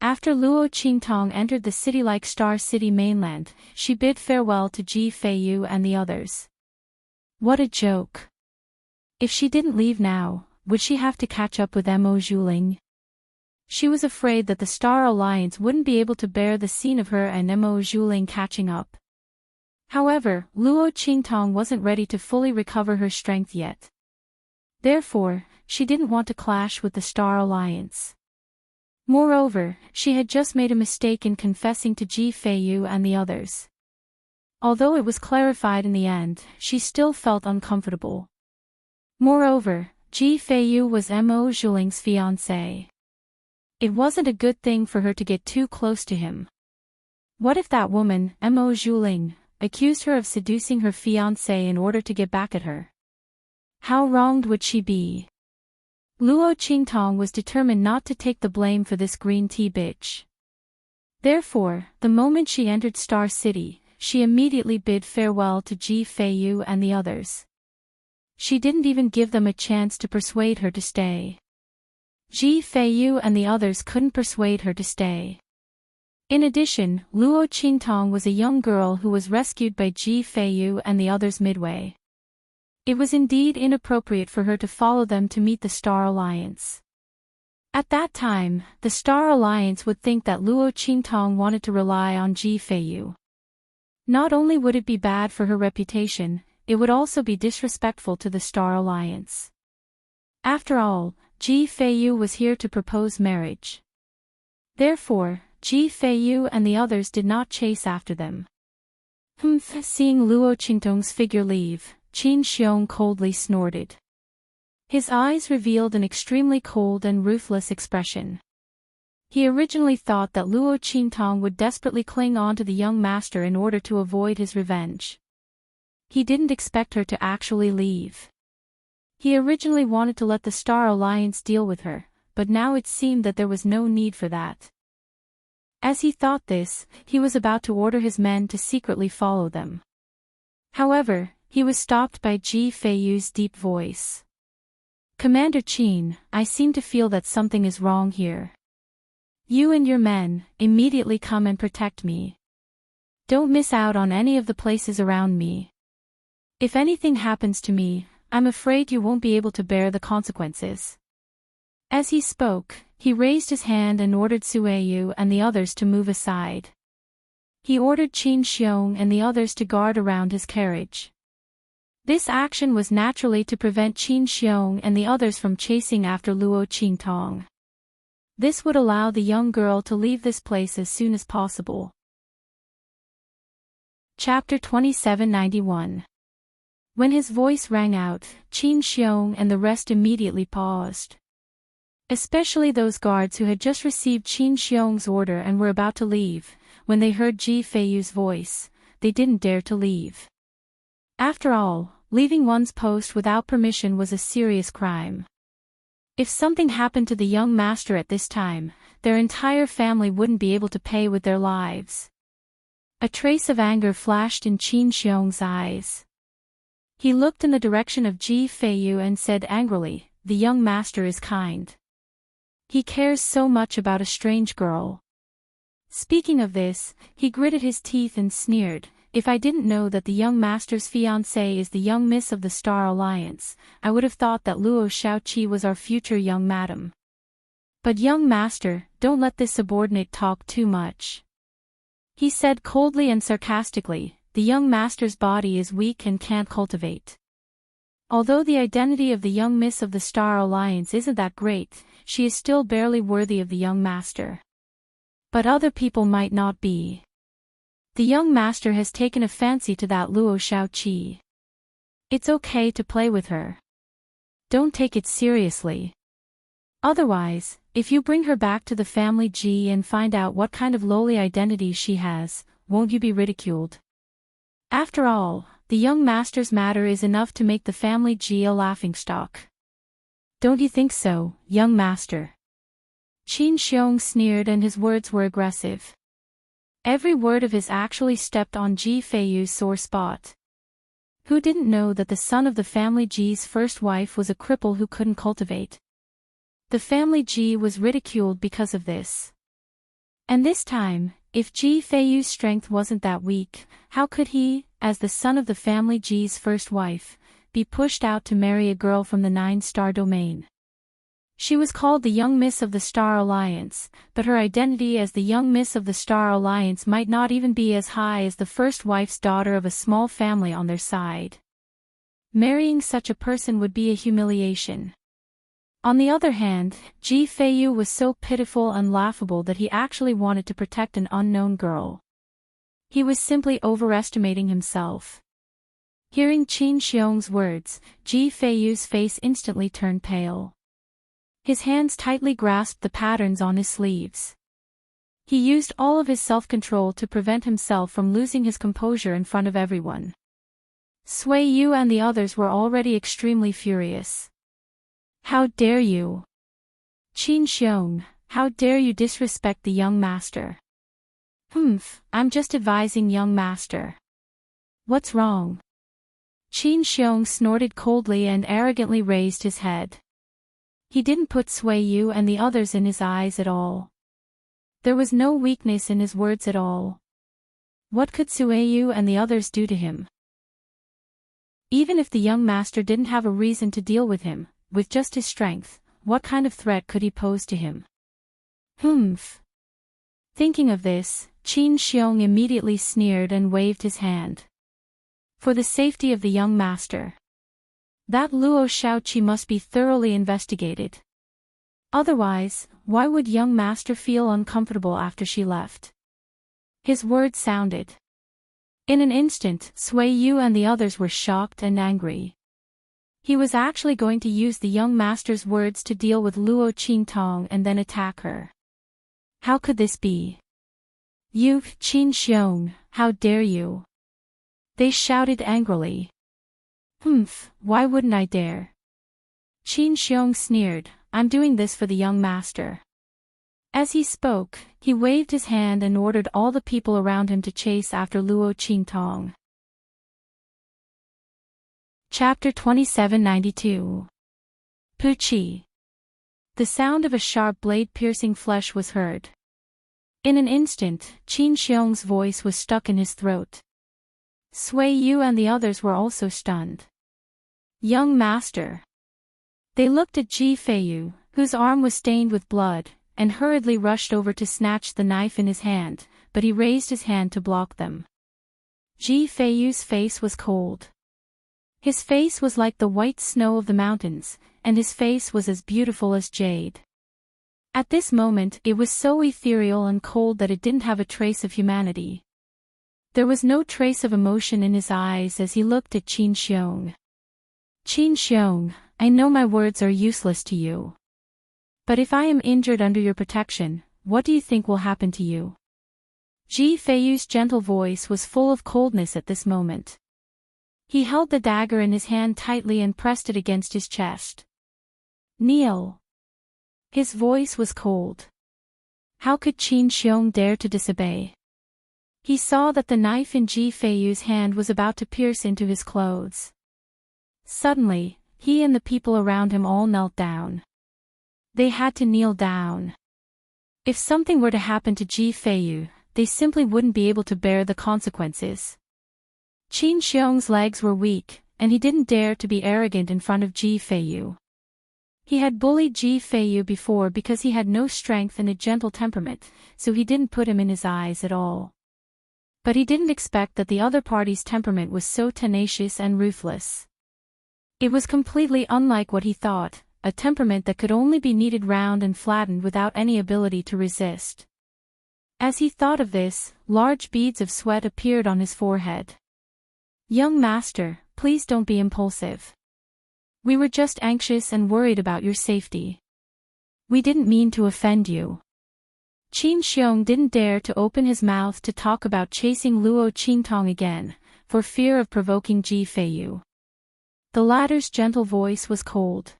After Luo Qingtong entered the city-like Star City mainland, she bid farewell to Ji Feiyu and the others. What a joke! If she didn't leave now, would she have to catch up with Mo Zhuling? She was afraid that the Star Alliance wouldn't be able to bear the scene of her and Mo Zhuling catching up. However, Luo Qingtong wasn't ready to fully recover her strength yet. Therefore, she didn't want to clash with the Star Alliance. Moreover, she had just made a mistake in confessing to Ji Feiyu and the others. Although it was clarified in the end, she still felt uncomfortable. Moreover, Ji Feiyu was Mo Zhuling's fiancé. It wasn't a good thing for her to get too close to him. What if that woman, Mo Zhuling, accused her of seducing her fiancé in order to get back at her? How wronged would she be? Luo Qingtong was determined not to take the blame for this green tea bitch. Therefore, the moment she entered Star City, she immediately bid farewell to Ji Feiyu and the others. She didn't even give them a chance to persuade her to stay. Ji Feiyu and the others couldn't persuade her to stay. In addition, Luo Qingtong was a young girl who was rescued by Ji Feiyu and the others midway. It was indeed inappropriate for her to follow them to meet the Star Alliance. At that time, the Star Alliance would think that Luo Qingtong wanted to rely on Ji Feiyu. Not only would it be bad for her reputation, it would also be disrespectful to the Star Alliance. After all, Ji Feiyu was here to propose marriage. Therefore, Ji Feiyu and the others did not chase after them. Seeing Luo Qingtong's figure leave, Qin Xiong coldly snorted. His eyes revealed an extremely cold and ruthless expression. He originally thought that Luo Qingtong would desperately cling on to the young master in order to avoid his revenge. He didn't expect her to actually leave. He originally wanted to let the Star Alliance deal with her, but now it seemed that there was no need for that. As he thought this, he was about to order his men to secretly follow them. However, he was stopped by Ji Feiyu's deep voice. "Commander Qin, I seem to feel that something is wrong here. You and your men, immediately come and protect me. Don't miss out on any of the places around me. If anything happens to me, I'm afraid you won't be able to bear the consequences." As he spoke, he raised his hand and ordered Sueyu and the others to move aside. He ordered Qin Xiong and the others to guard around his carriage. This action was naturally to prevent Qin Xiong and the others from chasing after Luo Qingtong. This would allow the young girl to leave this place as soon as possible. Chapter 2791. When his voice rang out, Qin Xiong and the rest immediately paused. Especially those guards who had just received Qin Xiong's order and were about to leave. When they heard Ji Feiyu's voice, they didn't dare to leave. After all, leaving one's post without permission was a serious crime. If something happened to the young master at this time, their entire family wouldn't be able to pay with their lives. A trace of anger flashed in Qin Xiong's eyes. He looked in the direction of Ji Feiyu and said angrily, "The young master is kind. He cares so much about a strange girl." Speaking of this, he gritted his teeth and sneered, "If I didn't know that the young master's fiancée is the young miss of the Star Alliance, I would have thought that Luo Shaoqi was our future young madam. But young master, don't let this subordinate talk too much," he said coldly and sarcastically. "The young master's body is weak and can't cultivate. Although the identity of the young miss of the Star Alliance isn't that great, she is still barely worthy of the young master. But other people might not be. The young master has taken a fancy to that Luo Shaoqi. It's okay to play with her. Don't take it seriously. Otherwise, if you bring her back to the family Ji and find out what kind of lowly identity she has, won't you be ridiculed? After all, the young master's matter is enough to make the family Ji a laughingstock. Don't you think so, young master?" Qin Xiong sneered and his words were aggressive. Every word of his actually stepped on Ji Feiyu's sore spot. Who didn't know that the son of the family Ji's first wife was a cripple who couldn't cultivate? The family Ji was ridiculed because of this. And this time, if Ji Feiyu's strength wasn't that weak, how could he, as the son of the family Ji's first wife, be pushed out to marry a girl from the 9-star domain? She was called the young miss of the Star Alliance, but her identity as the young miss of the Star Alliance might not even be as high as the first wife's daughter of a small family on their side. Marrying such a person would be a humiliation. On the other hand, Ji Feiyu was so pitiful and laughable that he actually wanted to protect an unknown girl. He was simply overestimating himself. Hearing Qin Xiong's words, Ji Feiyu's face instantly turned pale. His hands tightly grasped the patterns on his sleeves. He used all of his self-control to prevent himself from losing his composure in front of everyone. Sui Yu and the others were already extremely furious. "How dare you? Qin Xiong, how dare you disrespect the young master?" I'm just advising young master." "What's wrong?" Qin Xiong snorted coldly and arrogantly raised his head. He didn't put Sui Yu and the others in his eyes at all. There was no weakness in his words at all. What could Sui Yu and the others do to him? Even if the young master didn't have a reason to deal with him, with just his strength, what kind of threat could he pose to him? Thinking of this, Qin Xiong immediately sneered and waved his hand. For the safety of the young master, that Luo Shaoqi must be thoroughly investigated. Otherwise, why would young master feel uncomfortable after she left? His words sounded. In an instant, Sui Yu and the others were shocked and angry. He was actually going to use the young master's words to deal with Luo Qingtong and then attack her. How could this be? "You, Qin Xiong, how dare you?" they shouted angrily. Why wouldn't I dare? Qin Xiong sneered, "I'm doing this for the young master." As he spoke, he waved his hand and ordered all the people around him to chase after Luo Qingtong. Chapter 2792. Puqi. The sound of a sharp blade piercing flesh was heard. In an instant, Qin Xiong's voice was stuck in his throat. Sui Yu and the others were also stunned. Young master. They looked at Ji Feiyu, whose arm was stained with blood, and hurriedly rushed over to snatch the knife in his hand, but he raised his hand to block them. Ji Feiyu's face was cold. His face was like the white snow of the mountains, and his face was as beautiful as jade. At this moment it was so ethereal and cold that it didn't have a trace of humanity. There was no trace of emotion in his eyes as he looked at Qin Xiong. "Qin Xiong, I know my words are useless to you. But if I am injured under your protection, what do you think will happen to you?" Ji Feiyu's gentle voice was full of coldness at this moment. He held the dagger in his hand tightly and pressed it against his chest. "Kneel." His voice was cold. How could Qin Xiong dare to disobey? He saw that the knife in Ji Feiyu's hand was about to pierce into his clothes. Suddenly, he and the people around him all knelt down. They had to kneel down. If something were to happen to Ji Feiyu, they simply wouldn't be able to bear the consequences. Qin Xiong's legs were weak, and he didn't dare to be arrogant in front of Ji Feiyu. He had bullied Ji Feiyu before because he had no strength and a gentle temperament, so he didn't put him in his eyes at all. But he didn't expect that the other party's temperament was so tenacious and ruthless. It was completely unlike what he thought, a temperament that could only be kneaded round and flattened without any ability to resist. As he thought of this, large beads of sweat appeared on his forehead. "Young master, please don't be impulsive. We were just anxious and worried about your safety. We didn't mean to offend you." Qin Xiong didn't dare to open his mouth to talk about chasing Luo Qingtong again, for fear of provoking Ji Feiyu. The latter's gentle voice was cold.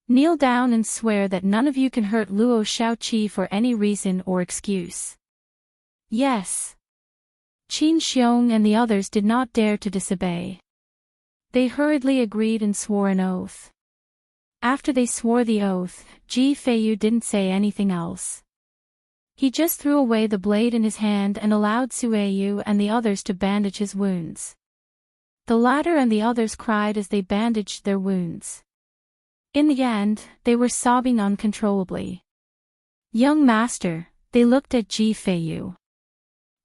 "Kneel down and swear that none of you can hurt Luo Shaoqi for any reason or excuse." "Yes." Qin Xiong and the others did not dare to disobey. They hurriedly agreed and swore an oath. After they swore the oath, Ji Feiyu didn't say anything else. He just threw away the blade in his hand and allowed Sui Yu and the others to bandage his wounds. The latter and the others cried as they bandaged their wounds. In the end, they were sobbing uncontrollably. "Young master," they looked at Ji Feiyu.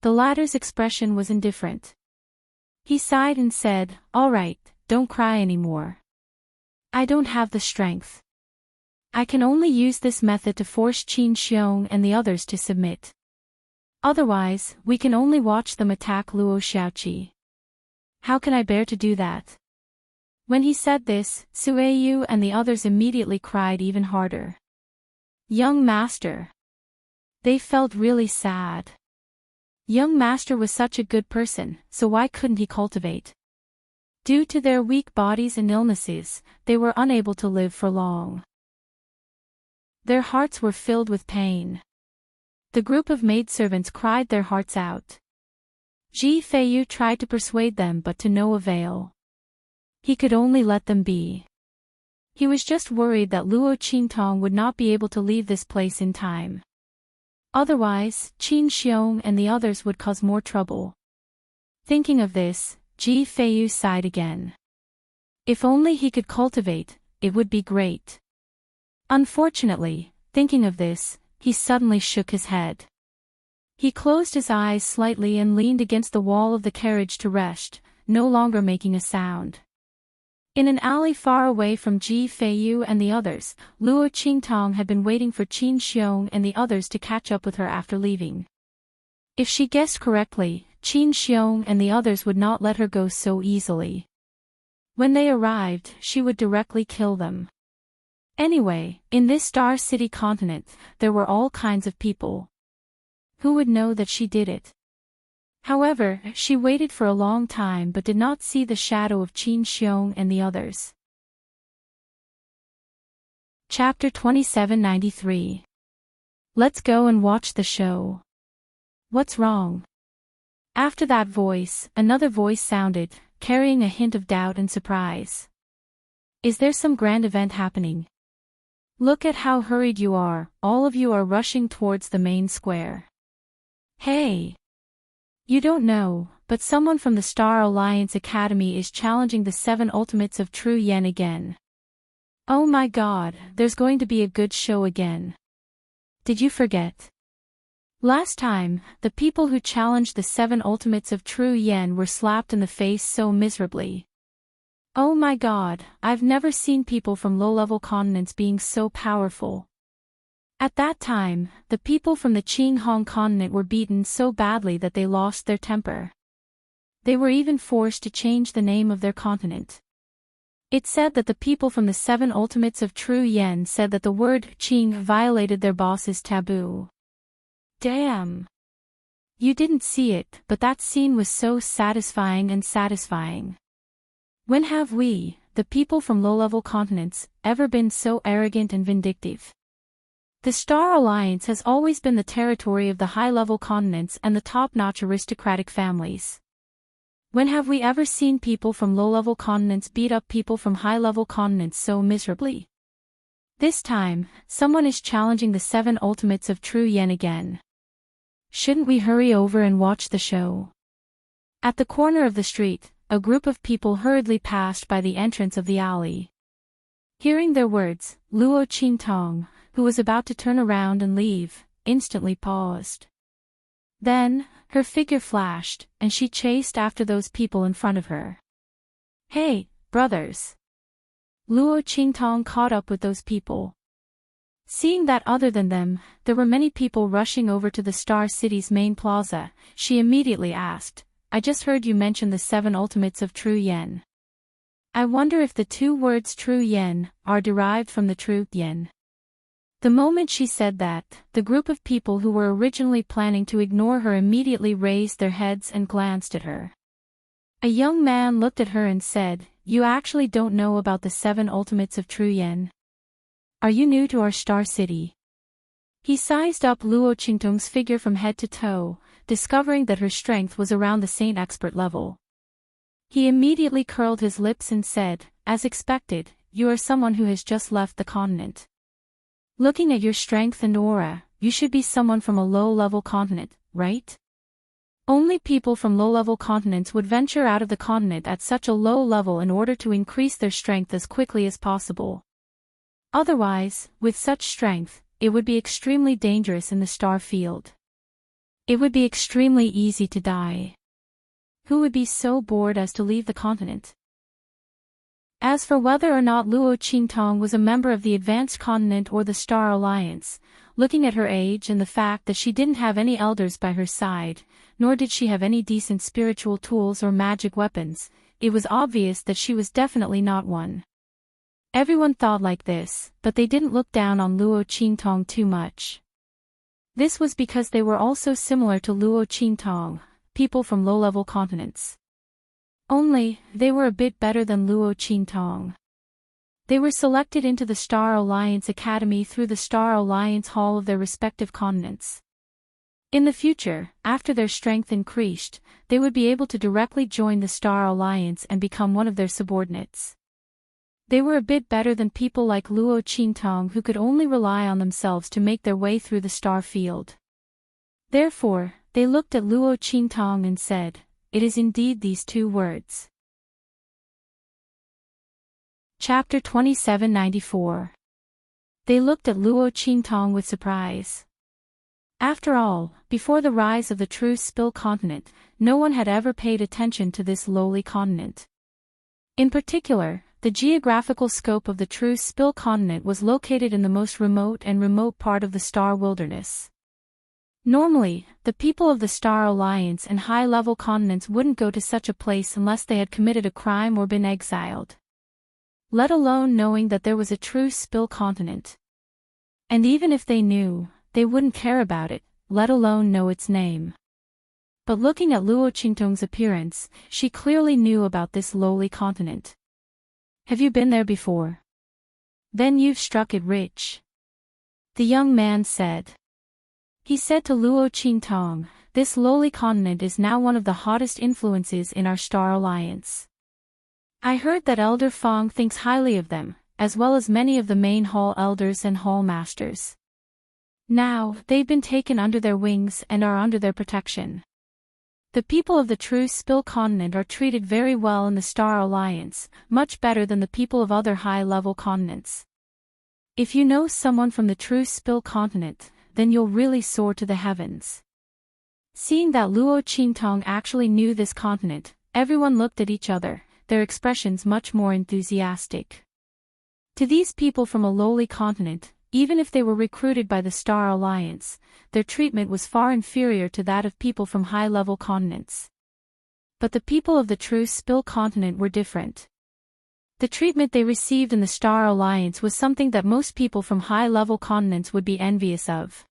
The latter's expression was indifferent. He sighed and said, "All right, don't cry anymore. I don't have the strength. I can only use this method to force Qin Xiong and the others to submit. Otherwise, we can only watch them attack Luo Shaoqi. How can I bear to do that?" When he said this, Sui Yu and the others immediately cried even harder. "Young master." They felt really sad. Young master was such a good person, so why couldn't he cultivate? Due to their weak bodies and illnesses, they were unable to live for long. Their hearts were filled with pain. The group of maidservants cried their hearts out. Ji Feiyu tried to persuade them but to no avail. He could only let them be. He was just worried that Luo Qingtong would not be able to leave this place in time. Otherwise, Qin Xiong and the others would cause more trouble. Thinking of this, Ji Feiyu sighed again. If only he could cultivate, it would be great. Unfortunately, thinking of this, he suddenly shook his head. He closed his eyes slightly and leaned against the wall of the carriage to rest, no longer making a sound. In an alley far away from Ji Feiyu and the others, Luo Qingtong had been waiting for Qin Xiong and the others to catch up with her after leaving. If she guessed correctly, Qin Xiong and the others would not let her go so easily. When they arrived, she would directly kill them. Anyway, in this Star City continent, there were all kinds of people. Who would know that she did it? However, she waited for a long time but did not see the shadow of Qin Xiong and the others. Chapter 2793. Let's go and watch the show. What's wrong? After that voice, another voice sounded, carrying a hint of doubt and surprise. Is there some grand event happening? Look at how hurried you are, all of you are rushing towards the main square. Hey! You don't know, but someone from the Star Alliance Academy is challenging the 7 Ultimates of True Yen again. Oh my god, there's going to be a good show again. Did you forget? Last time, the people who challenged the 7 Ultimates of True Yen were slapped in the face so miserably. Oh my god, I've never seen people from low-level continents being so powerful. At that time, the people from the Qinghong continent were beaten so badly that they lost their temper. They were even forced to change the name of their continent. It said that the people from the 7 Ultimates of True Yen said that the word Qing violated their boss's taboo. Damn! You didn't see it, but that scene was so satisfying and satisfying. When have we, the people from low-level continents, ever been so arrogant and vindictive? The Star Alliance has always been the territory of the high-level continents and the top-notch aristocratic families. When have we ever seen people from low-level continents beat up people from high-level continents so miserably? This time, someone is challenging the 7 Ultimates of True Yen again. Shouldn't we hurry over and watch the show? At the corner of the street, a group of people hurriedly passed by the entrance of the alley. Hearing their words, Luo Qingtong, who was about to turn around and leave, instantly paused. Then, her figure flashed, and she chased after those people in front of her. Hey, brothers! Luo Qingtong caught up with those people. Seeing that other than them, there were many people rushing over to the Star City's main plaza, she immediately asked, I just heard you mention the 7 Ultimates of True Yen. I wonder if the 2 words True Yen are derived from the True Yen. The moment she said that, the group of people who were originally planning to ignore her immediately raised their heads and glanced at her. A young man looked at her and said, You actually don't know about the 7 Ultimates of True Yen? Are you new to our Star City? He sized up Luo Qingtong's figure from head to toe, discovering that her strength was around the Saint Expert level. He immediately curled his lips and said, As expected, you are someone who has just left the continent. Looking at your strength and aura, you should be someone from a low-level continent, right? Only people from low-level continents would venture out of the continent at such a low level in order to increase their strength as quickly as possible. Otherwise, with such strength, it would be extremely dangerous in the star field. It would be extremely easy to die. Who would be so bored as to leave the continent? As for whether or not Luo Qingtong was a member of the Advanced Continent or the Star Alliance, looking at her age and the fact that she didn't have any elders by her side, nor did she have any decent spiritual tools or magic weapons, it was obvious that she was definitely not one. Everyone thought like this, but they didn't look down on Luo Qingtong too much. This was because they were also similar to Luo Qingtong, people from low-level continents. Only, they were a bit better than Luo Qingtong. They were selected into the Star Alliance Academy through the Star Alliance Hall of their respective continents. In the future, after their strength increased, they would be able to directly join the Star Alliance and become one of their subordinates. They were a bit better than people like Luo Qingtong who could only rely on themselves to make their way through the star field. Therefore, they looked at Luo Qingtong and said, It is indeed these 2 words. Chapter 2794. They looked at Luo Qingtong with surprise. After all, before the rise of the true Spill continent, no one had ever paid attention to this lowly continent. In particular, the geographical scope of the true Spill continent was located in the most remote part of the star wilderness. Normally, the people of the Star Alliance and high-level continents wouldn't go to such a place unless they had committed a crime or been exiled. Let alone knowing that there was a true Spill continent. And even if they knew, they wouldn't care about it, let alone know its name. But looking at Luo Qingtong's appearance, she clearly knew about this lowly continent. Have you been there before? Then you've struck it rich. The young man said. He said to Luo Qingtong, this lowly continent is now one of the hottest influences in our star alliance. I heard that Elder Fong thinks highly of them, as well as many of the main hall elders and hall masters. Now, they've been taken under their wings and are under their protection. The people of the true Spill continent are treated very well in the Star Alliance, much better than the people of other high-level continents. If you know someone from the true Spill continent, then you'll really soar to the heavens. Seeing that Luo Qingtong actually knew this continent, everyone looked at each other, their expressions much more enthusiastic. To these people from a lowly continent, even if they were recruited by the Star Alliance, their treatment was far inferior to that of people from high-level continents. But the people of the true Spill continent were different. The treatment they received in the Star Alliance was something that most people from high-level continents would be envious of.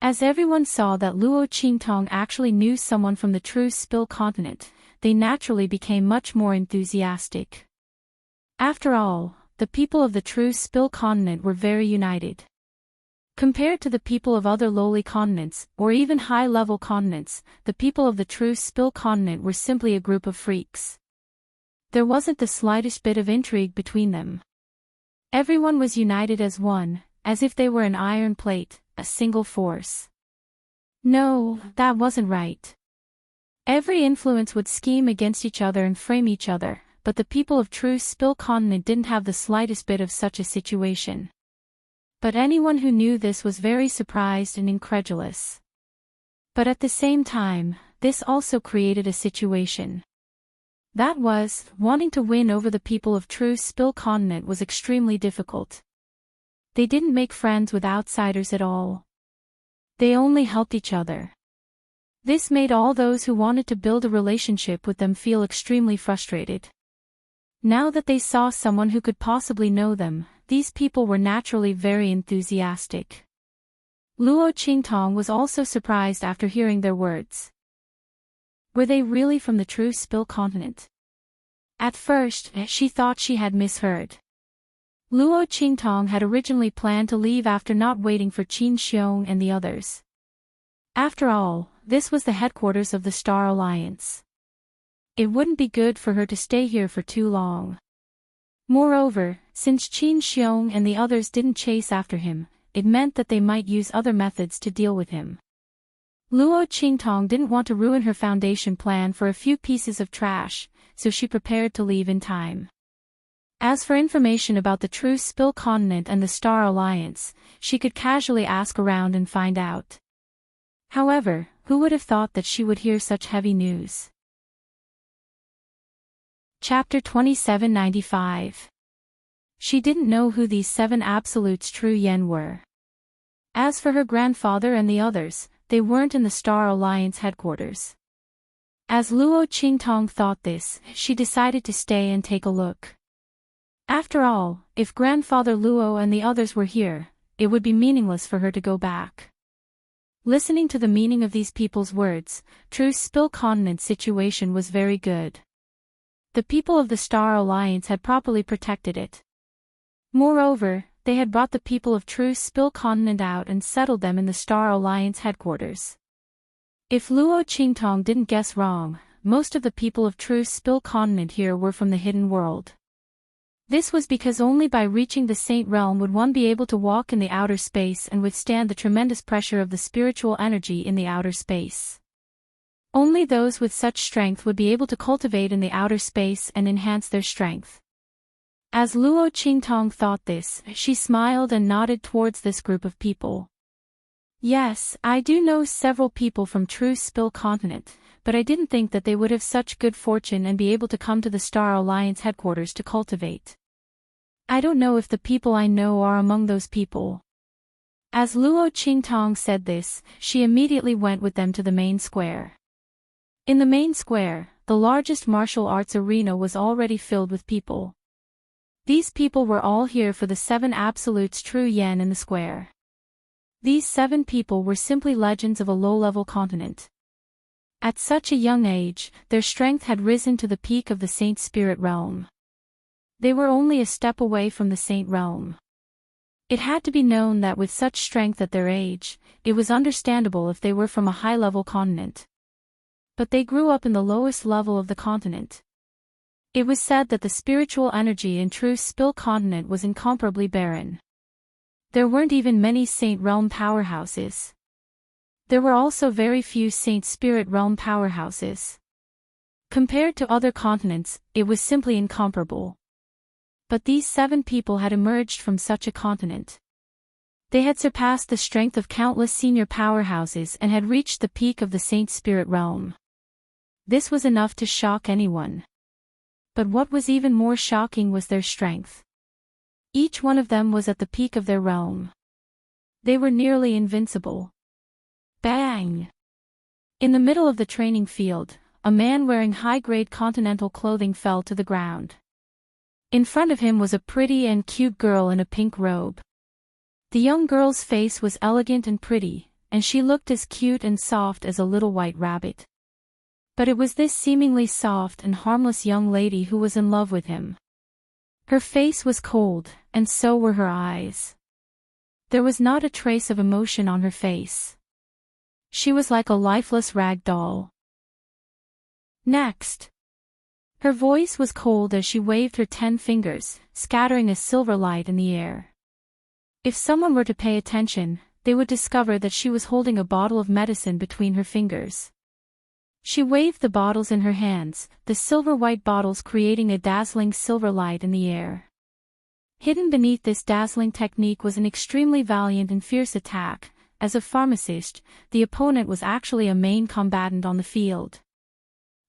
As everyone saw that Luo Qingtong actually knew someone from the true Spill continent, they naturally became much more enthusiastic. After all, the people of the true Spill continent were very united. Compared to the people of other lowly continents, or even high-level continents, the people of the true Spill continent were simply a group of freaks. There wasn't the slightest bit of intrigue between them. Everyone was united as one, as if they were an iron plate, a single force. No, that wasn't right. Every influence would scheme against each other and frame each other, but the people of true Spill continent didn't have the slightest bit of such a situation. But anyone who knew this was very surprised and incredulous. But at the same time, this also created a situation. That was, wanting to win over the people of true Spill continent was extremely difficult. They didn't make friends with outsiders at all. They only helped each other. This made all those who wanted to build a relationship with them feel extremely frustrated. Now that they saw someone who could possibly know them, these people were naturally very enthusiastic. Luo Qingtong was also surprised after hearing their words. Were they really from the true Spill continent? At first, she thought she had misheard. Luo Qingtong had originally planned to leave after not waiting for Qin Xiong and the others. After all, this was the headquarters of the Star Alliance. It wouldn't be good for her to stay here for too long. Moreover, since Qin Xiong and the others didn't chase after him, it meant that they might use other methods to deal with him. Luo Qingtong didn't want to ruin her foundation plan for a few pieces of trash, so she prepared to leave in time. As for information about the true Spill continent and the Star Alliance, she could casually ask around and find out. However, who would have thought that she would hear such heavy news? Chapter 2795. She didn't know who these 7 absolutes true yen were. As for her grandfather and the others, they weren't in the Star Alliance headquarters. As Luo Qingtong thought this, she decided to stay and take a look. After all, if Grandfather Luo and the others were here, it would be meaningless for her to go back. Listening to the meaning of these people's words, true Spill continent's situation was very good. The people of the Star Alliance had properly protected it. Moreover, they had brought the people of true Spill continent out and settled them in the Star Alliance headquarters. If Luo Qingtong didn't guess wrong, most of the people of true Spill continent here were from the hidden world. This was because only by reaching the Saint Realm would one be able to walk in the outer space and withstand the tremendous pressure of the spiritual energy in the outer space. Only those with such strength would be able to cultivate in the outer space and enhance their strength. As Luo Qingtong thought this, she smiled and nodded towards this group of people. Yes, I do know several people from true Spill continent, but I didn't think that they would have such good fortune and be able to come to the Star Alliance headquarters to cultivate. I don't know if the people I know are among those people. As Luo Qingtong said this, she immediately went with them to the main square. In the main square, the largest martial arts arena was already filled with people. These people were all here for the 7 absolutes true yen in the square. These 7 people were simply legends of a low-level continent. At such a young age, their strength had risen to the peak of the Saint Spirit realm. They were only a step away from the saint realm. It had to be known that with such strength at their age, it was understandable if they were from a high-level continent. But they grew up in the lowest level of the continent. It was said that the spiritual energy in Truth's Spill continent was incomparably barren. There weren't even many Saint Realm powerhouses. There were also very few Saint Spirit Realm powerhouses. Compared to other continents, it was simply incomparable. But these 7 people had emerged from such a continent. They had surpassed the strength of countless senior powerhouses and had reached the peak of the Saint Spirit Realm. This was enough to shock anyone. But what was even more shocking was their strength. Each one of them was at the peak of their realm. They were nearly invincible. Bang! In the middle of the training field, a man wearing high-grade continental clothing fell to the ground. In front of him was a pretty and cute girl in a pink robe. The young girl's face was elegant and pretty, and she looked as cute and soft as a little white rabbit. But it was this seemingly soft and harmless young lady who was in love with him. Her face was cold, and so were her eyes. There was not a trace of emotion on her face. She was like a lifeless rag doll. Next. Her voice was cold as she waved her 10 fingers, scattering a silver light in the air. If someone were to pay attention, they would discover that she was holding a bottle of medicine between her fingers. She waved the bottles in her hands, the silver-white bottles creating a dazzling silver light in the air. Hidden beneath this dazzling technique was an extremely valiant and fierce attack. As a pharmacist, the opponent was actually a main combatant on the field.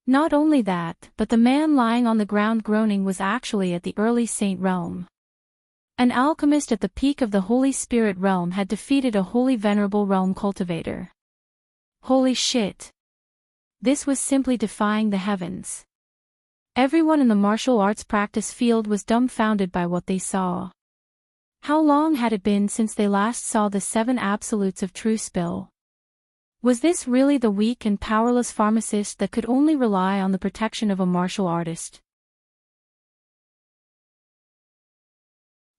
Not only that, but the man lying on the ground groaning was actually at the early Saint Realm. An alchemist at the peak of the Holy Spirit Realm had defeated a holy venerable realm cultivator. Holy shit! This was simply defying the heavens. Everyone in the martial arts practice field was dumbfounded by what they saw. How long had it been since they last saw the 7 absolutes of True Spill? Was this really the weak and powerless pharmacist that could only rely on the protection of a martial artist?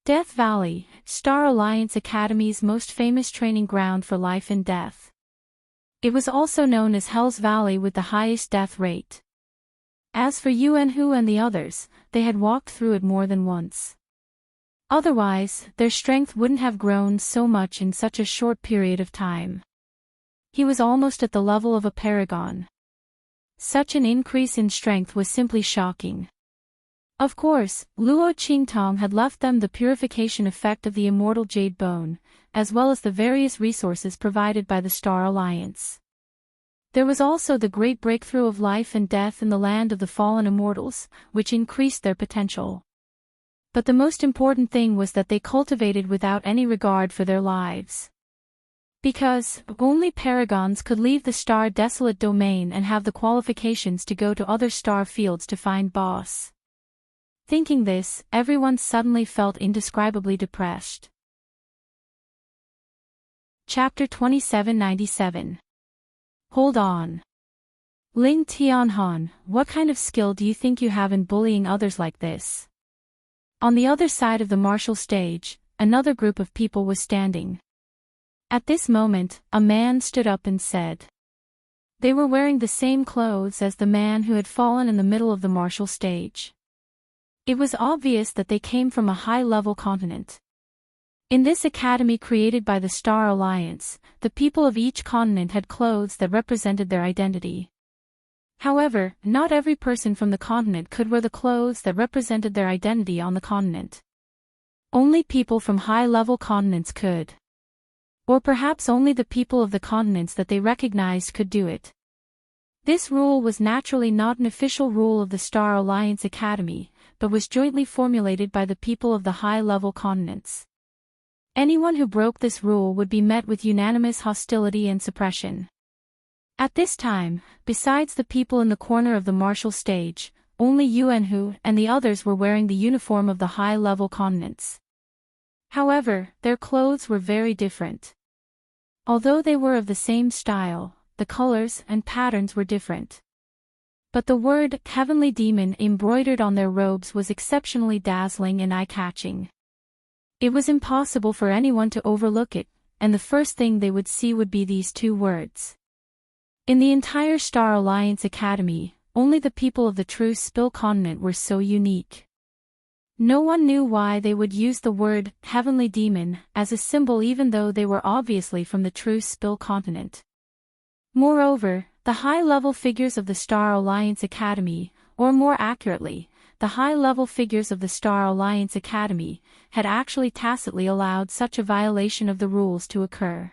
Death Valley, Star Alliance Academy's most famous training ground for life and death. It was also known as Hell's Valley with the highest death rate. As for Yuanhu and the others, they had walked through it more than once. Otherwise, their strength wouldn't have grown so much in such a short period of time. He was almost at the level of a paragon. Such an increase in strength was simply shocking. Of course, Luo Qingtong had left them the purification effect of the immortal jade bone, as well as the various resources provided by the Star Alliance. There was also the great breakthrough of life and death in the land of the fallen immortals, which increased their potential. But the most important thing was that they cultivated without any regard for their lives. Because only paragons could leave the star desolate domain and have the qualifications to go to other star fields to find boss. Thinking this, everyone suddenly felt indescribably depressed. Chapter 2797. Hold on. Ling Tianhan, what kind of skill do you think you have in bullying others like this? On the other side of the martial stage, another group of people was standing. At this moment, a man stood up and said. They were wearing the same clothes as the man who had fallen in the middle of the martial stage. It was obvious that they came from a high-level continent. In this academy created by the Star Alliance, the people of each continent had clothes that represented their identity. However, not every person from the continent could wear the clothes that represented their identity on the continent. Only people from high-level continents could. Or perhaps only the people of the continents that they recognized could do it. This rule was naturally not an official rule of the Star Alliance Academy, but was jointly formulated by the people of the high-level continents. Anyone who broke this rule would be met with unanimous hostility and suppression. At this time, besides the people in the corner of the martial stage, only Yuanhu and the others were wearing the uniform of the high-level continents. However, their clothes were very different. Although they were of the same style, the colors and patterns were different. But the word heavenly demon embroidered on their robes was exceptionally dazzling and eye-catching. It was impossible for anyone to overlook it, and the first thing they would see would be these two words. In the entire Star Alliance Academy, only the people of the True Spill continent were so unique. No one knew why they would use the word heavenly demon as a symbol even though they were obviously from the True Spill continent. Moreover, the high-level figures of the Star Alliance Academy, or more accurately, the high-level figures of the Star Alliance Academy, had actually tacitly allowed such a violation of the rules to occur.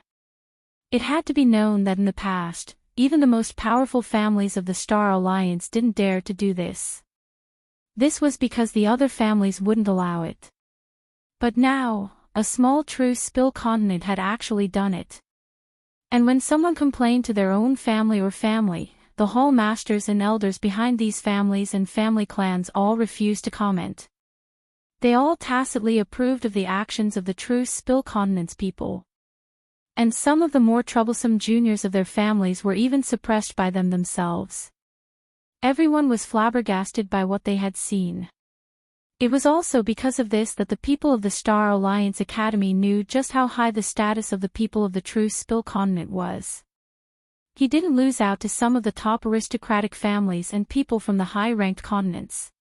It had to be known that in the past, even the most powerful families of the Star Alliance didn't dare to do this. This was because the other families wouldn't allow it. But now, a small True Spill continent had actually done it. And when someone complained to their own family or family, the hall masters and elders behind these families and family clans all refused to comment. They all tacitly approved of the actions of the True Spill continent's people. And some of the more troublesome juniors of their families were even suppressed by them themselves. Everyone was flabbergasted by what they had seen. It was also because of this that the people of the Star Alliance Academy knew just how high the status of the people of the True Spill continent was. He didn't lose out to some of the top aristocratic families and people from the high-ranked continents.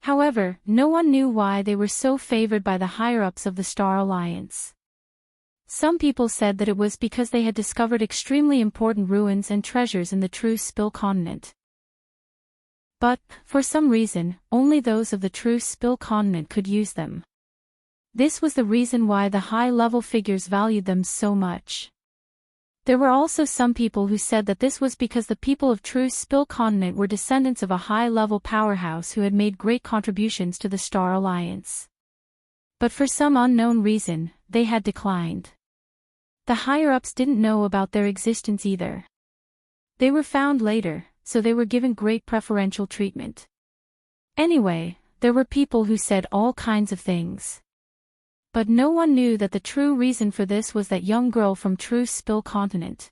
However, no one knew why they were so favored by the higher-ups of the Star Alliance. Some people said that it was because they had discovered extremely important ruins and treasures in the True Spill continent. But, for some reason, only those of the True Spill continent could use them. This was the reason why the high-level figures valued them so much. There were also some people who said that this was because the people of True Spill continent were descendants of a high-level powerhouse who had made great contributions to the Star Alliance. But for some unknown reason, they had declined. The higher-ups didn't know about their existence either. They were found later, so they were given great preferential treatment. Anyway, there were people who said all kinds of things. But no one knew that the true reason for this was that young girl from True Spill continent.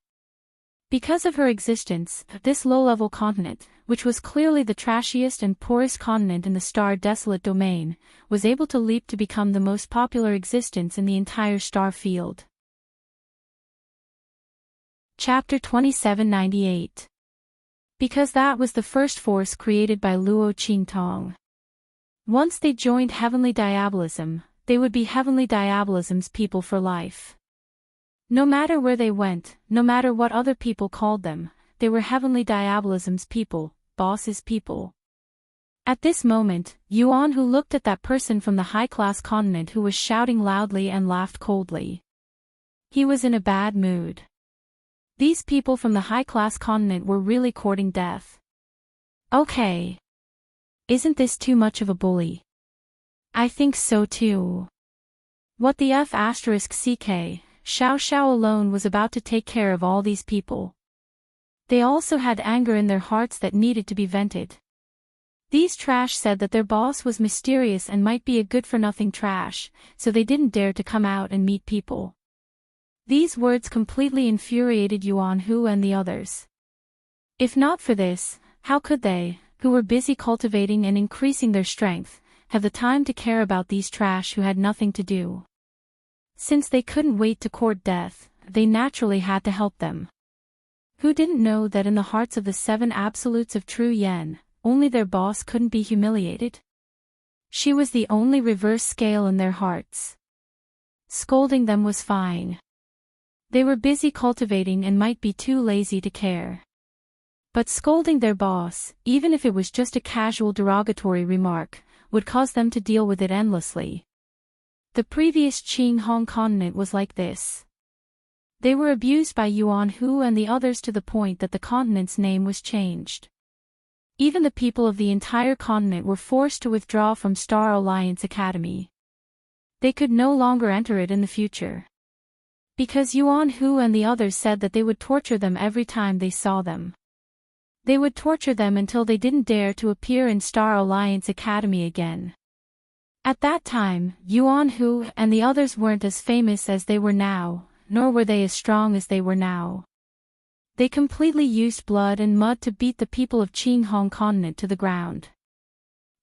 Because of her existence, this low-level continent, which was clearly the trashiest and poorest continent in the Star Desolate domain, was able to leap to become the most popular existence in the entire star field. Chapter 2798. Because that was the first force created by Luo Qingtong. Once they joined Heavenly Diabolism, they would be Heavenly Diabolism's people for life. No matter where they went, no matter what other people called them, they were Heavenly Diabolism's people, boss's people. At this moment, Yuan who looked at that person from the high-class continent who was shouting loudly and laughed coldly. He was in a bad mood. These people from the high-class continent were really courting death. Okay. Isn't this too much of a bully? I think so too. What the F***, Xiao Xiao alone was about to take care of all these people. They also had anger in their hearts that needed to be vented. These trash said that their boss was mysterious and might be a good-for-nothing trash, so they didn't dare to come out and meet people. These words completely infuriated Yuan Hu and the others. If not for this, how could they, who were busy cultivating and increasing their strength, have the time to care about these trash who had nothing to do? Since they couldn't wait to court death, they naturally had to help them. Who didn't know that in the hearts of the 7 absolutes of true yen, only their boss couldn't be humiliated? She was the only reverse scale in their hearts. Scolding them was fine. They were busy cultivating and might be too lazy to care. But scolding their boss, even if it was just a casual derogatory remark, would cause them to deal with it endlessly. The previous Qing Hong continent was like this. They were abused by Yuan Hu and the others to the point that the continent's name was changed. Even the people of the entire continent were forced to withdraw from Star Alliance Academy. They could no longer enter it in the future. Because Yuan Hu and the others said that they would torture them every time they saw them. They would torture them until they didn't dare to appear in Star Alliance Academy again. At that time, Yuan Hu and the others weren't as famous as they were now, nor were they as strong as they were now. They completely used blood and mud to beat the people of Qing Hong continent to the ground.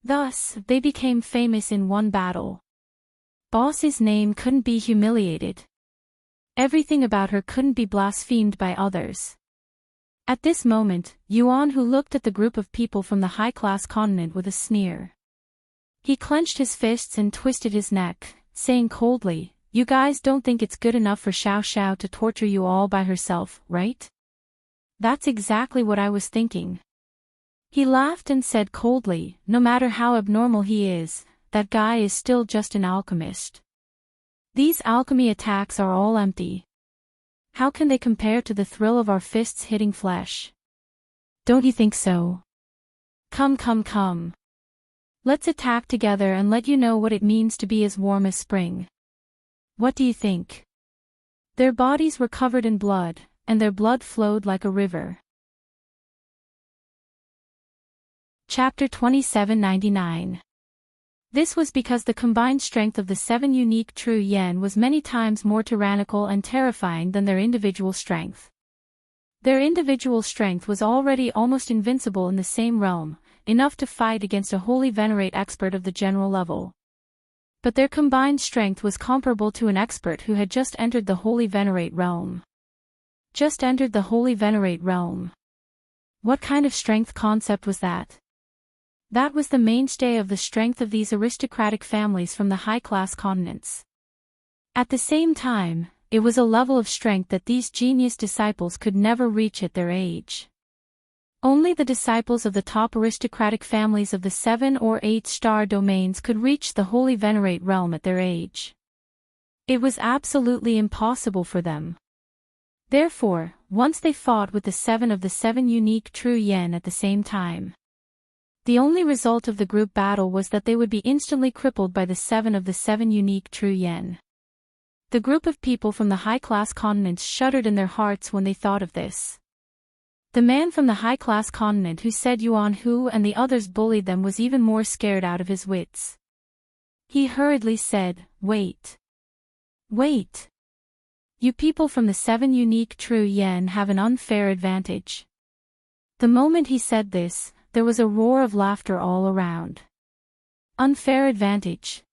Thus, they became famous in one battle. Boss's name couldn't be humiliated. Everything about her couldn't be blasphemed by others. At this moment, Yuan Hu looked at the group of people from the high-class continent with a sneer. He clenched his fists and twisted his neck, saying coldly, "You guys don't think it's good enough for Xiao Xiao to torture you all by herself, right? That's exactly what I was thinking." He laughed and said coldly, "No matter how abnormal he is, that guy is still just an alchemist. These alchemy attacks are all empty. How can they compare to the thrill of our fists hitting flesh? Don't you think so? Come. Let's attack together and let you know what it means to be as warm as spring. What do you think?" Their bodies were covered in blood, and their blood flowed like a river. Chapter 2799. This was because the combined strength of the 7 unique true yen was many times more tyrannical and terrifying than their individual strength. Their individual strength was already almost invincible in the same realm, enough to fight against a holy venerate expert of the general level. But their combined strength was comparable to an expert who had just entered the holy venerate realm. Just entered the holy venerate realm. What kind of strength concept was that? That was the mainstay of the strength of these aristocratic families from the high-class continents. At the same time, it was a level of strength that these genius disciples could never reach at their age. Only the disciples of the top aristocratic families of the 7 or 8-star domains could reach the holy venerate realm at their age. It was absolutely impossible for them. Therefore, once they fought with the 7 of the 7 unique true yen at the same time, the only result of the group battle was that they would be instantly crippled by the 7 of the 7 unique true yen. The group of people from the high-class continents shuddered in their hearts when they thought of this. The man from the high-class continent who said Yuan Hu and the others bullied them was even more scared out of his wits. He hurriedly said, Wait. You people from the 7 unique true yen have an unfair advantage." The moment he said this, there was a roar of laughter all around. Unfair advantage.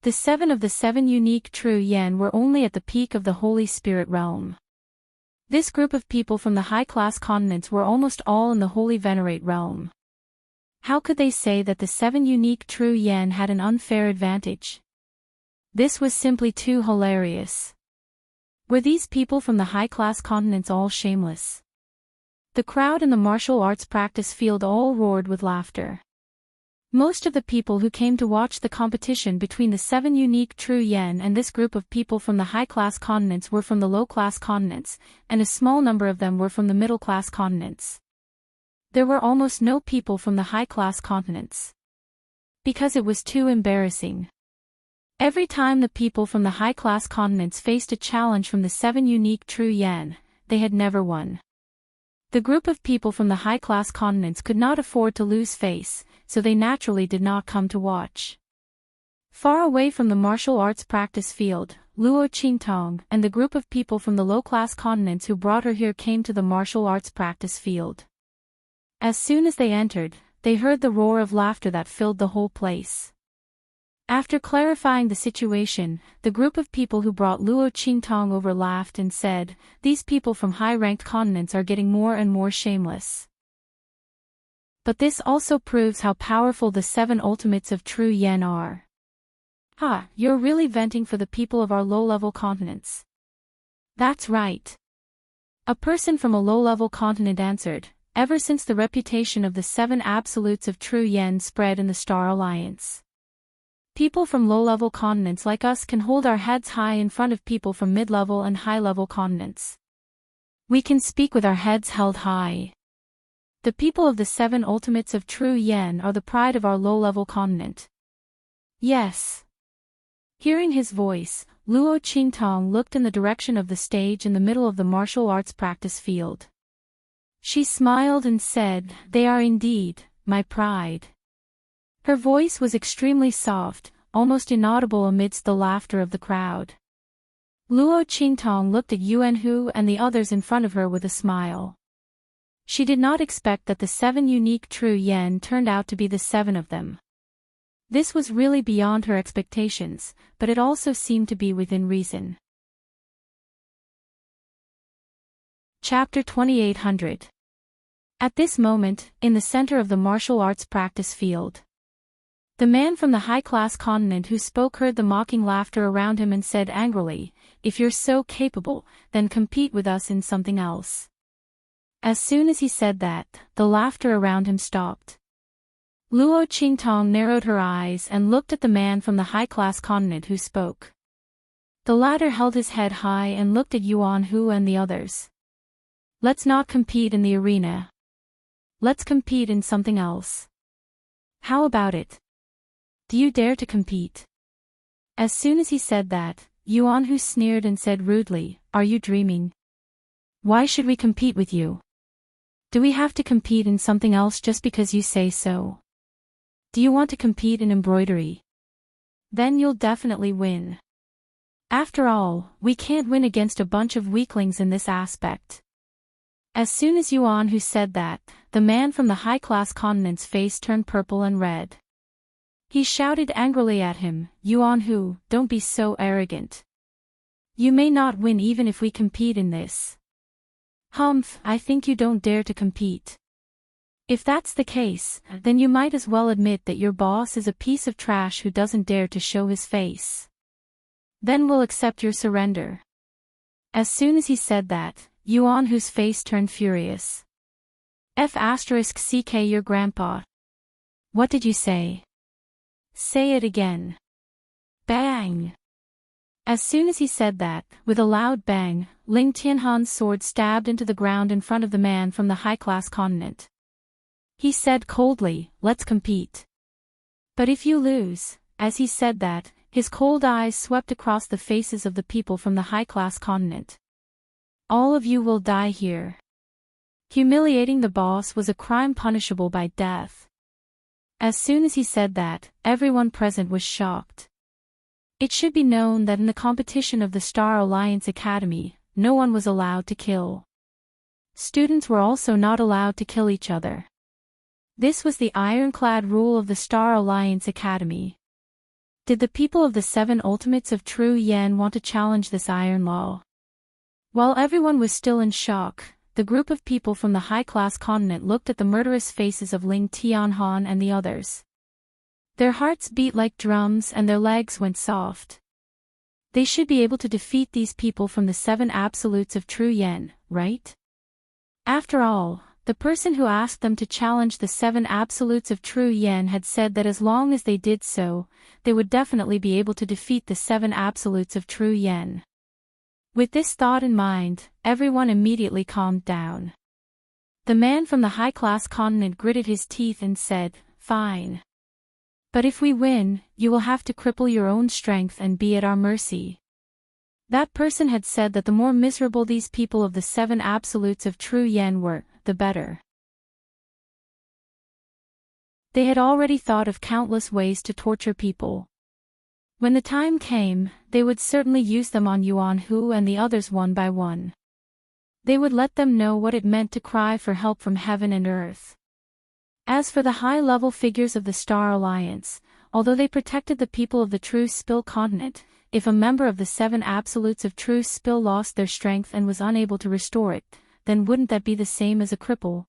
The 7 of the 7 unique true yen were only at the peak of the Holy Spirit realm. This group of people from the high-class continents were almost all in the Holy Venerate realm. How could they say that the 7 unique true yen had an unfair advantage? This was simply too hilarious. Were these people from the high-class continents all shameless? The crowd in the martial arts practice field all roared with laughter. Most of the people who came to watch the competition between the 7 unique true yen and this group of people from the high-class continents were from the low-class continents, and a small number of them were from the middle-class continents. There were almost no people from the high-class continents. Because it was too embarrassing. Every time the people from the high-class continents faced a challenge from the 7 unique true yen, they had never won. The group of people from the high-class continents could not afford to lose face, so they naturally did not come to watch. Far away from the martial arts practice field, Luo Qingtong and the group of people from the low-class continents who brought her here came to the martial arts practice field. As soon as they entered, they heard the roar of laughter that filled the whole place. After clarifying the situation, the group of people who brought Luo Qingtong over laughed and said, "These people from high-ranked continents are getting more and more shameless." But this also proves how powerful the 7 ultimates of true yen are. You're really venting for the people of our low-level continents. That's right. A person from a low-level continent answered, ever since the reputation of the 7 absolutes of true yen spread in the Star Alliance. People from low-level continents like us can hold our heads high in front of people from mid-level and high-level continents. We can speak with our heads held high. The people of the 7 ultimates of true yen are the pride of our low-level continent. Yes. Hearing his voice, Luo Qingtong looked in the direction of the stage in the middle of the martial arts practice field. She smiled and said, "They are indeed my pride." Her voice was extremely soft, almost inaudible amidst the laughter of the crowd. Luo Qingtong looked at Yuan Hu and the others in front of her with a smile. She did not expect that the 7 unique true yen turned out to be the 7 of them. This was really beyond her expectations, but it also seemed to be within reason. Chapter 2800. At this moment, in the center of the martial arts practice field, the man from the high-class continent who spoke heard the mocking laughter around him and said angrily, "If you're so capable, then compete with us in something else." As soon as he said that, the laughter around him stopped. Luo Qingtong narrowed her eyes and looked at the man from the high-class continent who spoke. The latter held his head high and looked at Yuan Hu and the others. "Let's not compete in the arena. Let's compete in something else. How about it? Do you dare to compete?" As soon as he said that, Yuan Hu sneered and said rudely, "Are you dreaming? Why should we compete with you? Do we have to compete in something else just because you say so? Do you want to compete in embroidery? Then you'll definitely win. After all, we can't win against a bunch of weaklings in this aspect." As soon as Yuan Hu said that, the man from the high-class continent's face turned purple and red. He shouted angrily at him, "Yuan Hu, don't be so arrogant. You may not win even if we compete in this. Humph, I think you don't dare to compete. If that's the case, then you might as well admit that your boss is a piece of trash who doesn't dare to show his face. Then we'll accept your surrender." As soon as he said that, Yuan Hu's face turned furious. F***ck your grandpa. What did you say? Say it again. Bang! As soon as he said that, with a loud bang, Ling Tianhan's sword stabbed into the ground in front of the man from the high-class continent. He said coldly, "Let's compete. But if you lose," as he said that, his cold eyes swept across the faces of the people from the high-class continent. "All of you will die here." Humiliating the boss was a crime punishable by death. As soon as he said that, everyone present was shocked. It should be known that in the competition of the Star Alliance Academy, no one was allowed to kill. Students were also not allowed to kill each other. This was the ironclad rule of the Star Alliance Academy. Did the people of the 7 Ultimates of True Yen want to challenge this iron law? While everyone was still in shock, the group of people from the high-class continent looked at the murderous faces of Ling Tianhan and the others. Their hearts beat like drums and their legs went soft. They should be able to defeat these people from the 7 Absolutes of True Yen, right? After all, the person who asked them to challenge the 7 Absolutes of True Yen had said that as long as they did so, they would definitely be able to defeat the 7 Absolutes of True Yen. With this thought in mind, everyone immediately calmed down. The man from the high-class continent gritted his teeth and said, "Fine. But if we win, you will have to cripple your own strength and be at our mercy." That person had said that the more miserable these people of the 7 Absolutes of True Yen were, the better. They had already thought of countless ways to torture people. When the time came, they would certainly use them on Yuan Hu and the others one by one. They would let them know what it meant to cry for help from heaven and earth. As for the high-level figures of the Star Alliance, although they protected the people of the True Spill continent, if a member of the 7 Absolutes of True Spill lost their strength and was unable to restore it, then wouldn't that be the same as a cripple?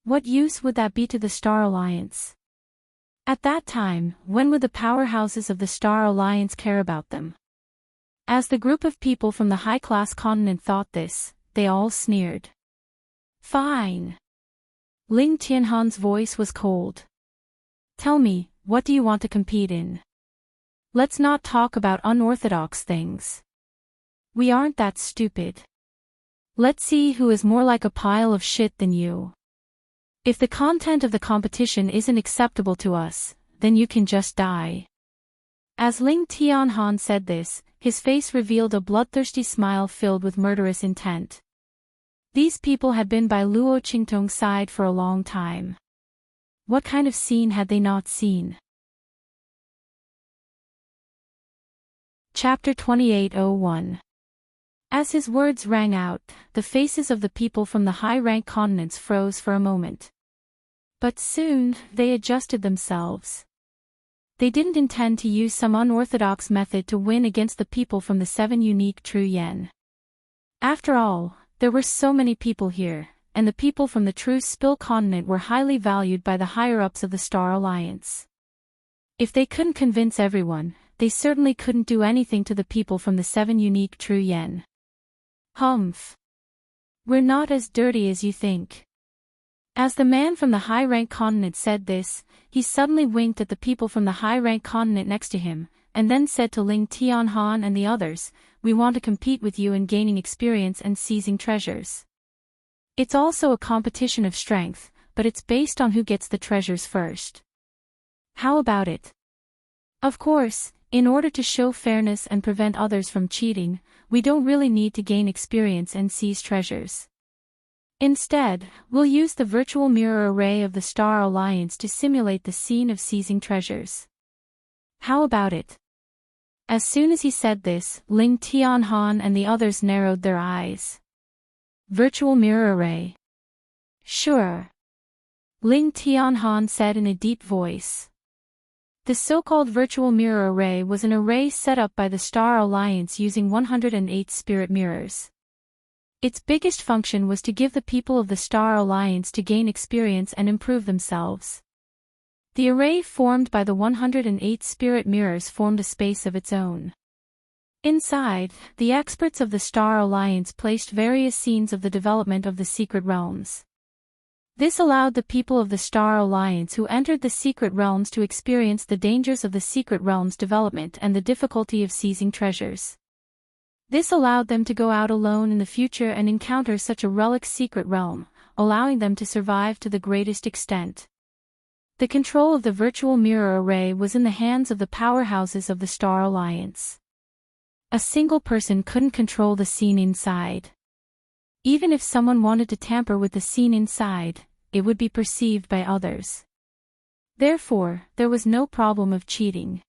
What use would that be to the Star Alliance? At that time, when would the powerhouses of the Star Alliance care about them? As the group of people from the high-class continent thought this, they all sneered. "Fine." Ling Tianhan's voice was cold. "Tell me, what do you want to compete in? Let's not talk about unorthodox things. We aren't that stupid. Let's see who is more like a pile of shit than you. If the content of the competition isn't acceptable to us, then you can just die." As Ling Tianhan said this, his face revealed a bloodthirsty smile filled with murderous intent. These people had been by Luo Qingtong's side for a long time. What kind of scene had they not seen? Chapter 2801. As his words rang out, the faces of the people from the high-rank continents froze for a moment. But soon, they adjusted themselves. They didn't intend to use some unorthodox method to win against the people from the 7 unique true yen. After all, there were so many people here, and the people from the true Spill continent were highly valued by the higher-ups of the Star Alliance. If they couldn't convince everyone, they certainly couldn't do anything to the people from the 7 unique true yen. Humph. We're not as dirty as you think. As the man from the high-rank continent said this, he suddenly winked at the people from the high-rank continent next to him, and then said to Ling Tianhan and the others, "We want to compete with you in gaining experience and seizing treasures. It's also a competition of strength, but it's based on who gets the treasures first. How about it?" Of course, in order to show fairness and prevent others from cheating, we don't really need to gain experience and seize treasures. Instead, we'll use the virtual mirror array of the Star Alliance to simulate the scene of seizing treasures. How about it? As soon as he said this, Ling Tianhan and the others narrowed their eyes. Virtual mirror array. Sure. Ling Tianhan said in a deep voice. The so-called virtual mirror array was an array set up by the Star Alliance using 108 spirit mirrors. Its biggest function was to give the people of the Star Alliance to gain experience and improve themselves. The array formed by the 108 spirit mirrors formed a space of its own. Inside, the experts of the Star Alliance placed various scenes of the development of the secret realms. This allowed the people of the Star Alliance who entered the secret realms to experience the dangers of the secret realms' development and the difficulty of seizing treasures. This allowed them to go out alone in the future and encounter such a relic secret realm, allowing them to survive to the greatest extent. The control of the virtual mirror array was in the hands of the powerhouses of the Star Alliance. A single person couldn't control the scene inside. Even if someone wanted to tamper with the scene inside, it would be perceived by others. Therefore, there was no problem of cheating.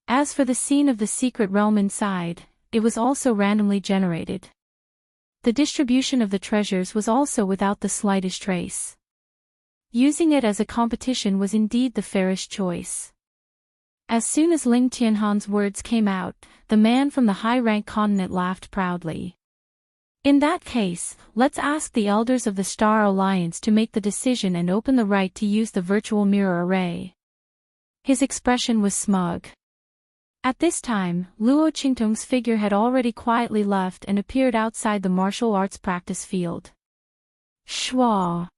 As for the scene of the secret realm inside, it was also randomly generated. The distribution of the treasures was also without the slightest trace. Using it as a competition was indeed the fairest choice. As soon as Ling Tianhan's words came out, the man from the high-rank continent laughed proudly. In that case, let's ask the elders of the Star Alliance to make the decision and open the right to use the virtual mirror array. His expression was smug. At this time, Luo Qingtong's figure had already quietly left and appeared outside the martial arts practice field. Shwa.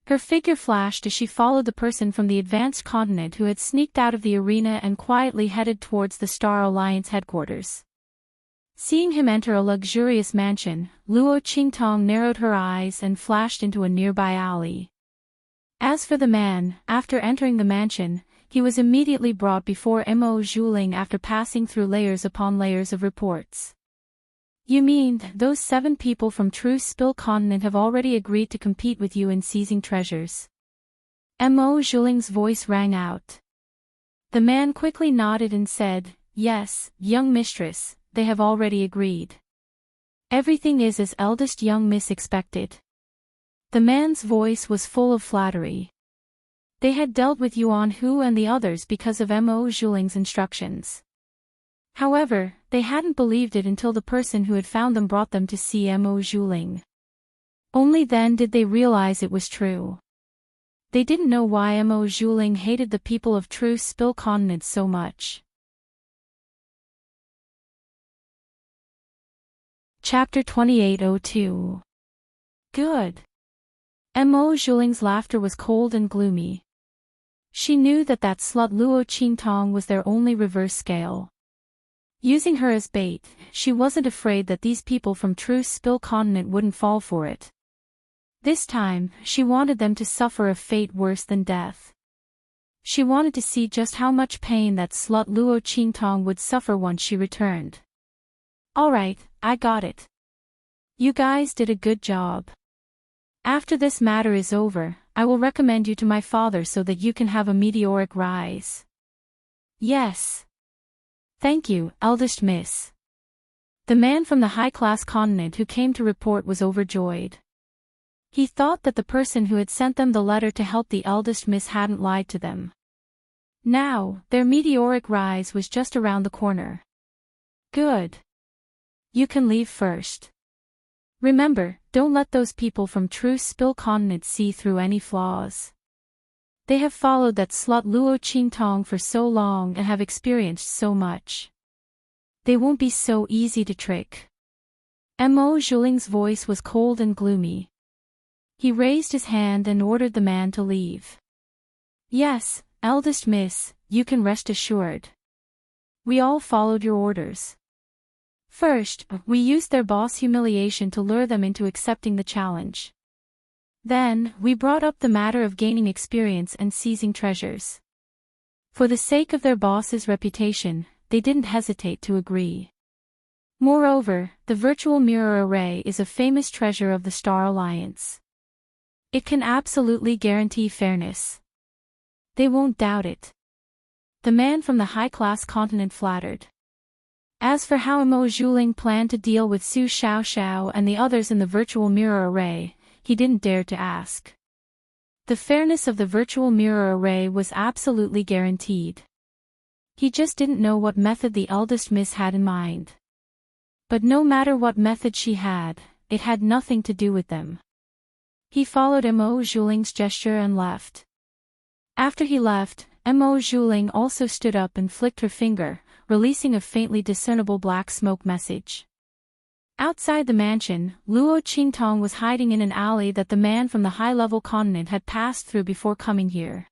Her figure flashed as she followed the person from the advanced continent who had sneaked out of the arena and quietly headed towards the Star Alliance headquarters. Seeing him enter a luxurious mansion, Luo Qingtong narrowed her eyes and flashed into a nearby alley. As for the man, after entering the mansion, he was immediately brought before Mo Zhuling after passing through layers upon layers of reports. You mean, those 7 people from True Spill continent have already agreed to compete with you in seizing treasures? Mo Zhuling's voice rang out. The man quickly nodded and said, "Yes, young mistress, they have already agreed. Everything is as eldest young miss expected." The man's voice was full of flattery. They had dealt with Yuan Hu and the others because of Mo Zhuling's instructions. However, they hadn't believed it until the person who had found them brought them to see Mo Zhuling. Only then did they realize it was true. They didn't know why Mo Zhuling hated the people of True Spill continent so much. Chapter 2802. Good. Mo Zhuling's laughter was cold and gloomy. She knew that slut Luo Qingtong was their only reverse scale. Using her as bait, she wasn't afraid that these people from True Spill continent wouldn't fall for it. This time, she wanted them to suffer a fate worse than death. She wanted to see just how much pain that slut Luo Qingtong would suffer once she returned. Alright, I got it. You guys did a good job. After this matter is over, I will recommend you to my father so that you can have a meteoric rise. Yes. Thank you, eldest miss. The man from the high-class continent who came to report was overjoyed. He thought that the person who had sent them the letter to help the eldest miss hadn't lied to them. Now, their meteoric rise was just around the corner. Good. You can leave first. Remember, don't let those people from Truth Spill Continent see through any flaws. They have followed that slut Luo Qingtong for so long and have experienced so much. They won't be so easy to trick. Mo Zhuling's voice was cold and gloomy. He raised his hand and ordered the man to leave. Yes, eldest miss, you can rest assured. We all followed your orders. First, we used their boss humiliation to lure them into accepting the challenge. Then, we brought up the matter of gaining experience and seizing treasures. For the sake of their boss's reputation, they didn't hesitate to agree. Moreover, the virtual mirror array is a famous treasure of the Star Alliance. It can absolutely guarantee fairness. They won't doubt it. The man from the high-class continent flattered. As for how Mo Zhuling planned to deal with Su Xiaoxiao and the others in the virtual mirror array, he didn't dare to ask. The fairness of the virtual mirror array was absolutely guaranteed. He just didn't know what method the eldest miss had in mind. But no matter what method she had, it had nothing to do with them. He followed Mo Zhuling's gesture and left. After he left, Mo Zhuling also stood up and flicked her finger, releasing a faintly discernible black smoke message. Outside the mansion, Luo Qingtong was hiding in an alley that the man from the high-level continent had passed through before coming here.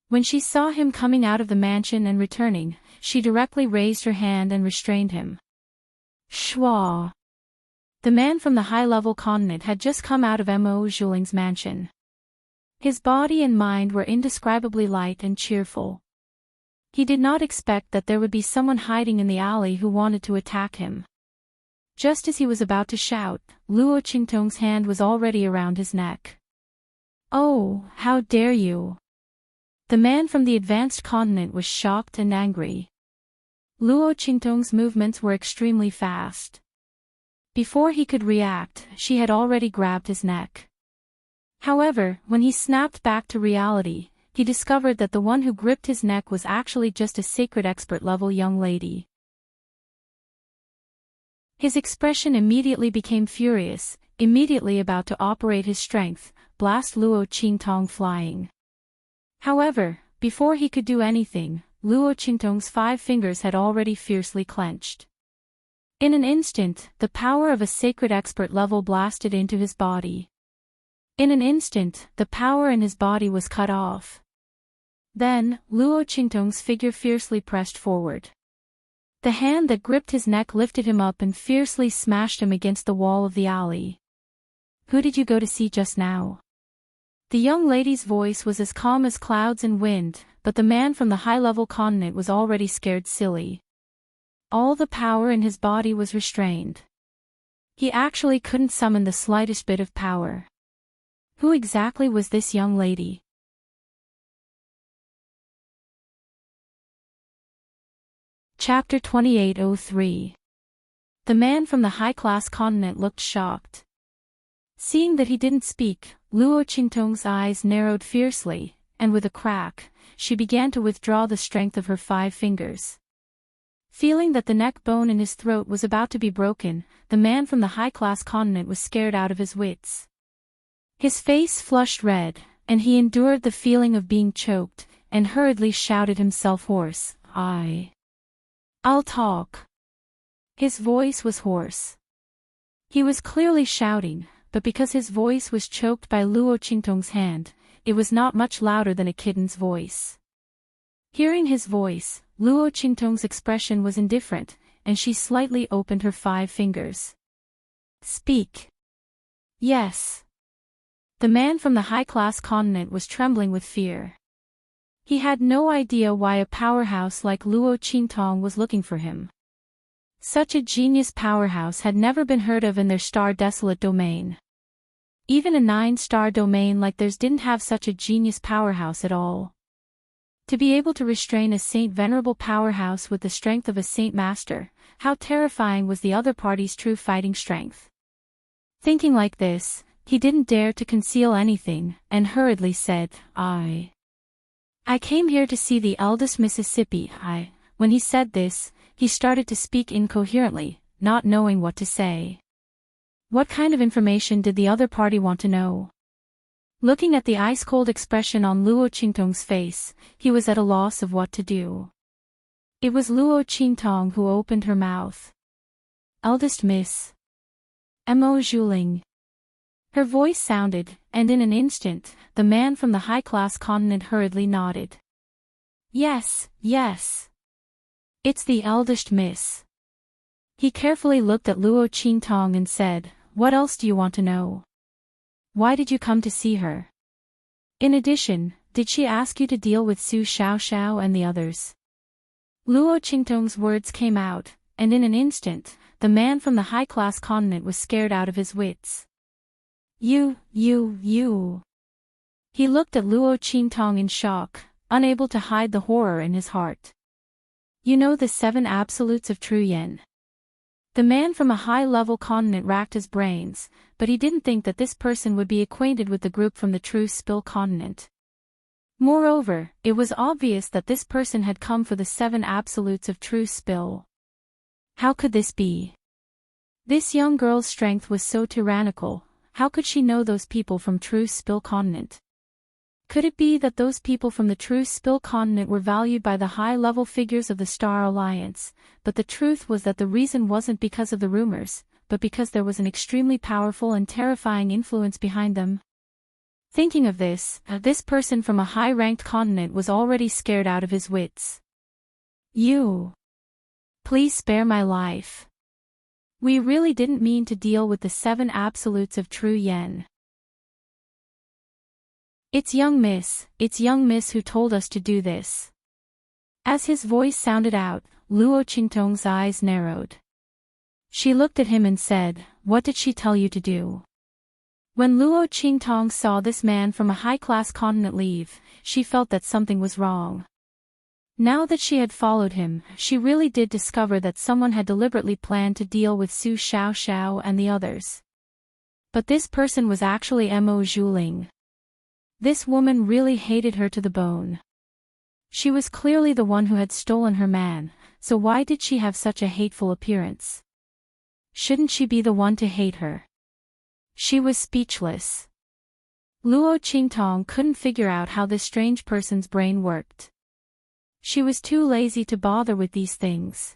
When she saw him coming out of the mansion and returning, she directly raised her hand and restrained him. Shua! The man from the high-level continent had just come out of Mo Zhuling's mansion. His body and mind were indescribably light and cheerful. He did not expect that there would be someone hiding in the alley who wanted to attack him. Just as he was about to shout, Luo Qingtong's hand was already around his neck. Oh, how dare you! The man from the advanced continent was shocked and angry. Luo Qingtong's movements were extremely fast. Before he could react, she had already grabbed his neck. However, when he snapped back to reality, he discovered that the one who gripped his neck was actually just a sacred expert-level young lady. His expression immediately became furious, immediately about to operate his strength, blast Luo Qingtong flying. However, before he could do anything, Luo Qingtong's 5 fingers had already fiercely clenched. In an instant, the power of a sacred expert level blasted into his body. In an instant, the power in his body was cut off. Then, Luo Qingtong's figure fiercely pressed forward. The hand that gripped his neck lifted him up and fiercely smashed him against the wall of the alley. Who did you go to see just now? The young lady's voice was as calm as clouds and wind, but the man from the high-level continent was already scared silly. All the power in his body was restrained. He actually couldn't summon the slightest bit of power. Who exactly was this young lady? Chapter 2803. The man from the high-class continent looked shocked. Seeing that he didn't speak, Luo Qingtong's eyes narrowed fiercely, and with a crack, she began to withdraw the strength of her 5 fingers. Feeling that the neck bone in his throat was about to be broken, the man from the high-class continent was scared out of his wits. His face flushed red, and he endured the feeling of being choked, and hurriedly shouted himself hoarse, I'll talk. His voice was hoarse. He was clearly shouting, but because his voice was choked by Luo Qingtong's hand, it was not much louder than a kitten's voice. Hearing his voice, Luo Qingtong's expression was indifferent, and she slightly opened her 5 fingers. Speak. Yes. The man from the high-class continent was trembling with fear. He had no idea why a powerhouse like Luo Qingtong was looking for him. Such a genius powerhouse had never been heard of in their star-desolate domain. Even a 9-star domain like theirs didn't have such a genius powerhouse at all. To be able to restrain a saint venerable powerhouse with the strength of a saint master, how terrifying was the other party's true fighting strength. Thinking like this, he didn't dare to conceal anything, and hurriedly said, I came here to see the eldest Mississippi. When he said this, he started to speak incoherently, not knowing what to say. What kind of information did the other party want to know? Looking at the ice-cold expression on Luo Qingtong's face, he was at a loss of what to do. It was Luo Qingtong who opened her mouth. Eldest Miss Mo Zhuling. Her voice sounded, and in an instant, the man from the high-class continent hurriedly nodded. Yes, yes. It's the eldest miss. He carefully looked at Luo Qingtong and said, what else do you want to know? Why did you come to see her? In addition, did she ask you to deal with Su Xiaoxiao and the others? Luo Qingtong's words came out, and in an instant, the man from the high-class continent was scared out of his wits. You. He looked at Luo Qingtong in shock, unable to hide the horror in his heart. You know the 7 absolutes of true yen. The man from a high-level continent racked his brains, but he didn't think that this person would be acquainted with the group from the true spill continent. Moreover, it was obvious that this person had come for the 7 absolutes of true spill. How could this be? This young girl's strength was so tyrannical, how could she know those people from true spill continent? Could it be that those people from the true spill continent were valued by the high-level figures of the Star Alliance, but the truth was that the reason wasn't because of the rumors, but because there was an extremely powerful and terrifying influence behind them? Thinking of this, this person from a high-ranked continent was already scared out of his wits. You. Please spare my life. We really didn't mean to deal with the 7 absolutes of true yen. It's young miss who told us to do this. As his voice sounded out, Luo Qingtong's eyes narrowed. She looked at him and said, what did she tell you to do? When Luo Qingtong saw this man from a high-class continent leave, she felt that something was wrong. Now that she had followed him, she really did discover that someone had deliberately planned to deal with Su Xiaoxiao and the others. But this person was actually Mo Zhuling. This woman really hated her to the bone. She was clearly the one who had stolen her man, so why did she have such a hateful appearance? Shouldn't she be the one to hate her? She was speechless. Luo Qingtong couldn't figure out how this strange person's brain worked. She was too lazy to bother with these things.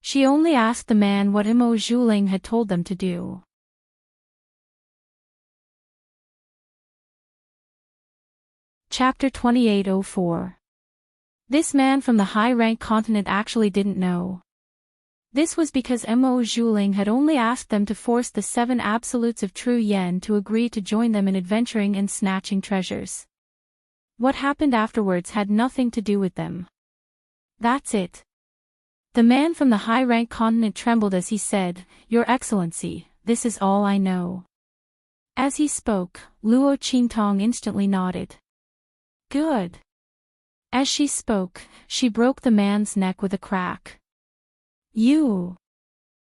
She only asked the man what Mo Zhuling had told them to do. Chapter 2804. This man from the high-ranked continent actually didn't know. This was because Mo Zhuling had only asked them to force the 7 absolutes of true yen to agree to join them in adventuring and snatching treasures. What happened afterwards had nothing to do with them. That's it. The man from the high-ranked continent trembled as he said, Your Excellency, this is all I know. As he spoke, Luo Qingtong instantly nodded. Good. As she spoke, she broke the man's neck with a crack. You.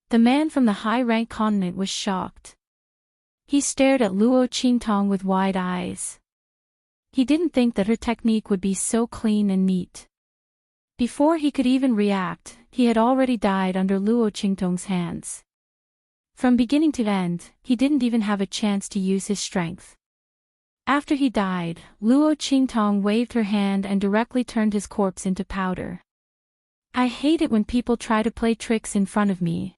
The man from the high-ranked continent was shocked. He stared at Luo Qingtong with wide eyes. He didn't think that her technique would be so clean and neat. Before he could even react, he had already died under Luo Qingtong's hands. From beginning to end, he didn't even have a chance to use his strength. After he died, Luo Qingtong waved her hand and directly turned his corpse into powder. I hate it when people try to play tricks in front of me.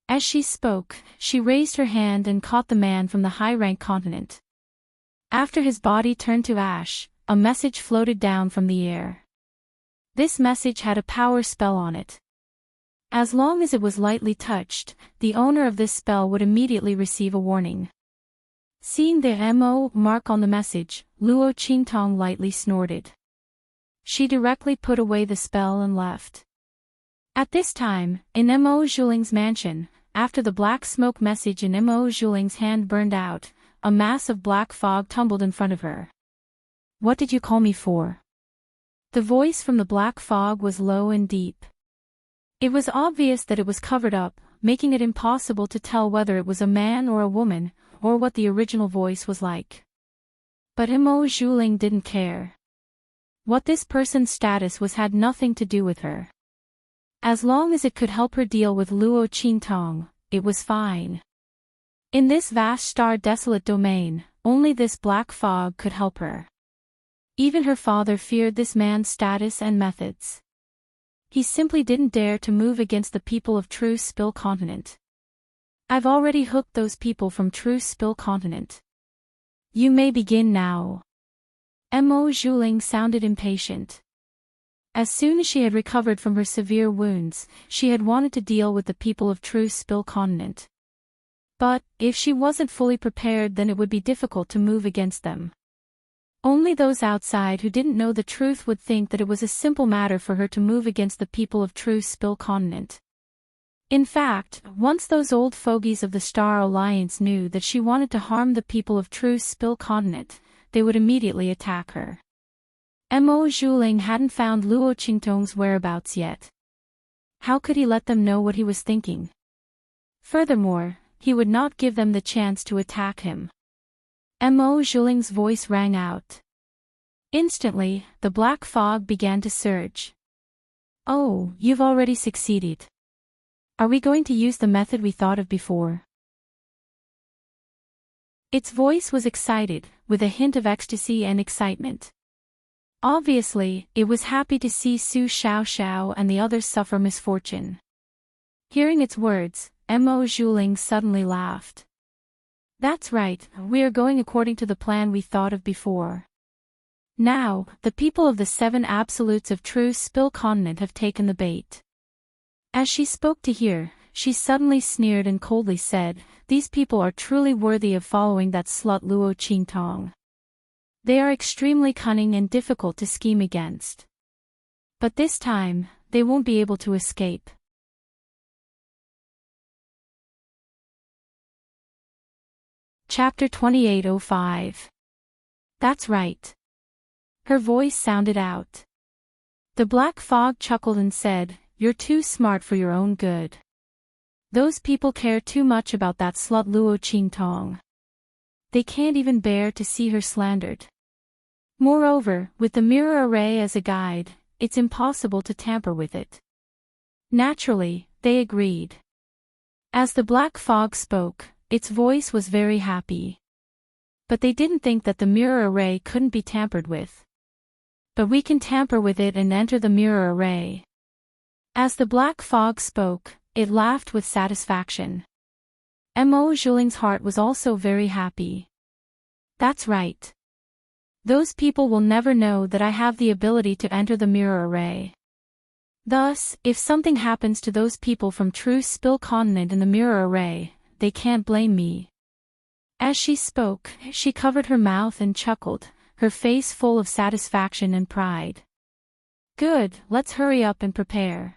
As she spoke, she raised her hand and caught the man from the high-ranked continent. After his body turned to ash, a message floated down from the air. This message had a power spell on it. As long as it was lightly touched, the owner of this spell would immediately receive a warning. Seeing the MO mark on the message, Luo Qingtong lightly snorted. She directly put away the spell and left. At this time, in Mo Zhuling's mansion, after the black smoke message in Mo Zhuling's hand burned out, a mass of black fog tumbled in front of her. What did you call me for? The voice from the black fog was low and deep. It was obvious that it was covered up, making it impossible to tell whether it was a man or a woman, or what the original voice was like. But Mo Zhuling didn't care. What this person's status was had nothing to do with her. As long as it could help her deal with Luo Qingtong, it was fine. In this vast star-desolate domain, only this black fog could help her. Even her father feared this man's status and methods. He simply didn't dare to move against the people of True Spill Continent. I've already hooked those people from True Spill Continent. You may begin now. Mo Zhuling sounded impatient. As soon as she had recovered from her severe wounds, she had wanted to deal with the people of True Spill Continent. But, if she wasn't fully prepared, then it would be difficult to move against them. Only those outside who didn't know the truth would think that it was a simple matter for her to move against the people of True Spill Continent. In fact, once those old fogies of the Star Alliance knew that she wanted to harm the people of True Spill Continent, they would immediately attack her. Mo Zhuling hadn't found Luo Qingtong's whereabouts yet. How could he let them know what he was thinking? Furthermore, he would not give them the chance to attack him. Mo Zhuling's voice rang out. Instantly, the black fog began to surge. Oh, you've already succeeded. Are we going to use the method we thought of before? Its voice was excited, with a hint of ecstasy and excitement. Obviously, it was happy to see Su Xiaoxiao and the others suffer misfortune. Hearing its words, Mo Zhuling suddenly laughed. That's right, we are going according to the plan we thought of before. Now, the people of the 7 absolutes of True Spill Continent have taken the bait. As she spoke to hear, she suddenly sneered and coldly said, these people are truly worthy of following that slut Luo Qingtong. They are extremely cunning and difficult to scheme against. But this time, they won't be able to escape. Chapter 2805. That's right. Her voice sounded out. The black fog chuckled and said, you're too smart for your own good. Those people care too much about that slut Luo Qingtong. They can't even bear to see her slandered. Moreover, with the mirror array as a guide, it's impossible to tamper with it. Naturally, they agreed. As the black fog spoke, its voice was very happy. But they didn't think that the mirror array couldn't be tampered with. But we can tamper with it and enter the mirror array. As the black fog spoke, it laughed with satisfaction. Mo Zhuling's heart was also very happy. That's right. Those people will never know that I have the ability to enter the mirror array. Thus, if something happens to those people from True Spill Continent in the mirror array, they can't blame me. As she spoke, she covered her mouth and chuckled, her face full of satisfaction and pride. Good, let's hurry up and prepare.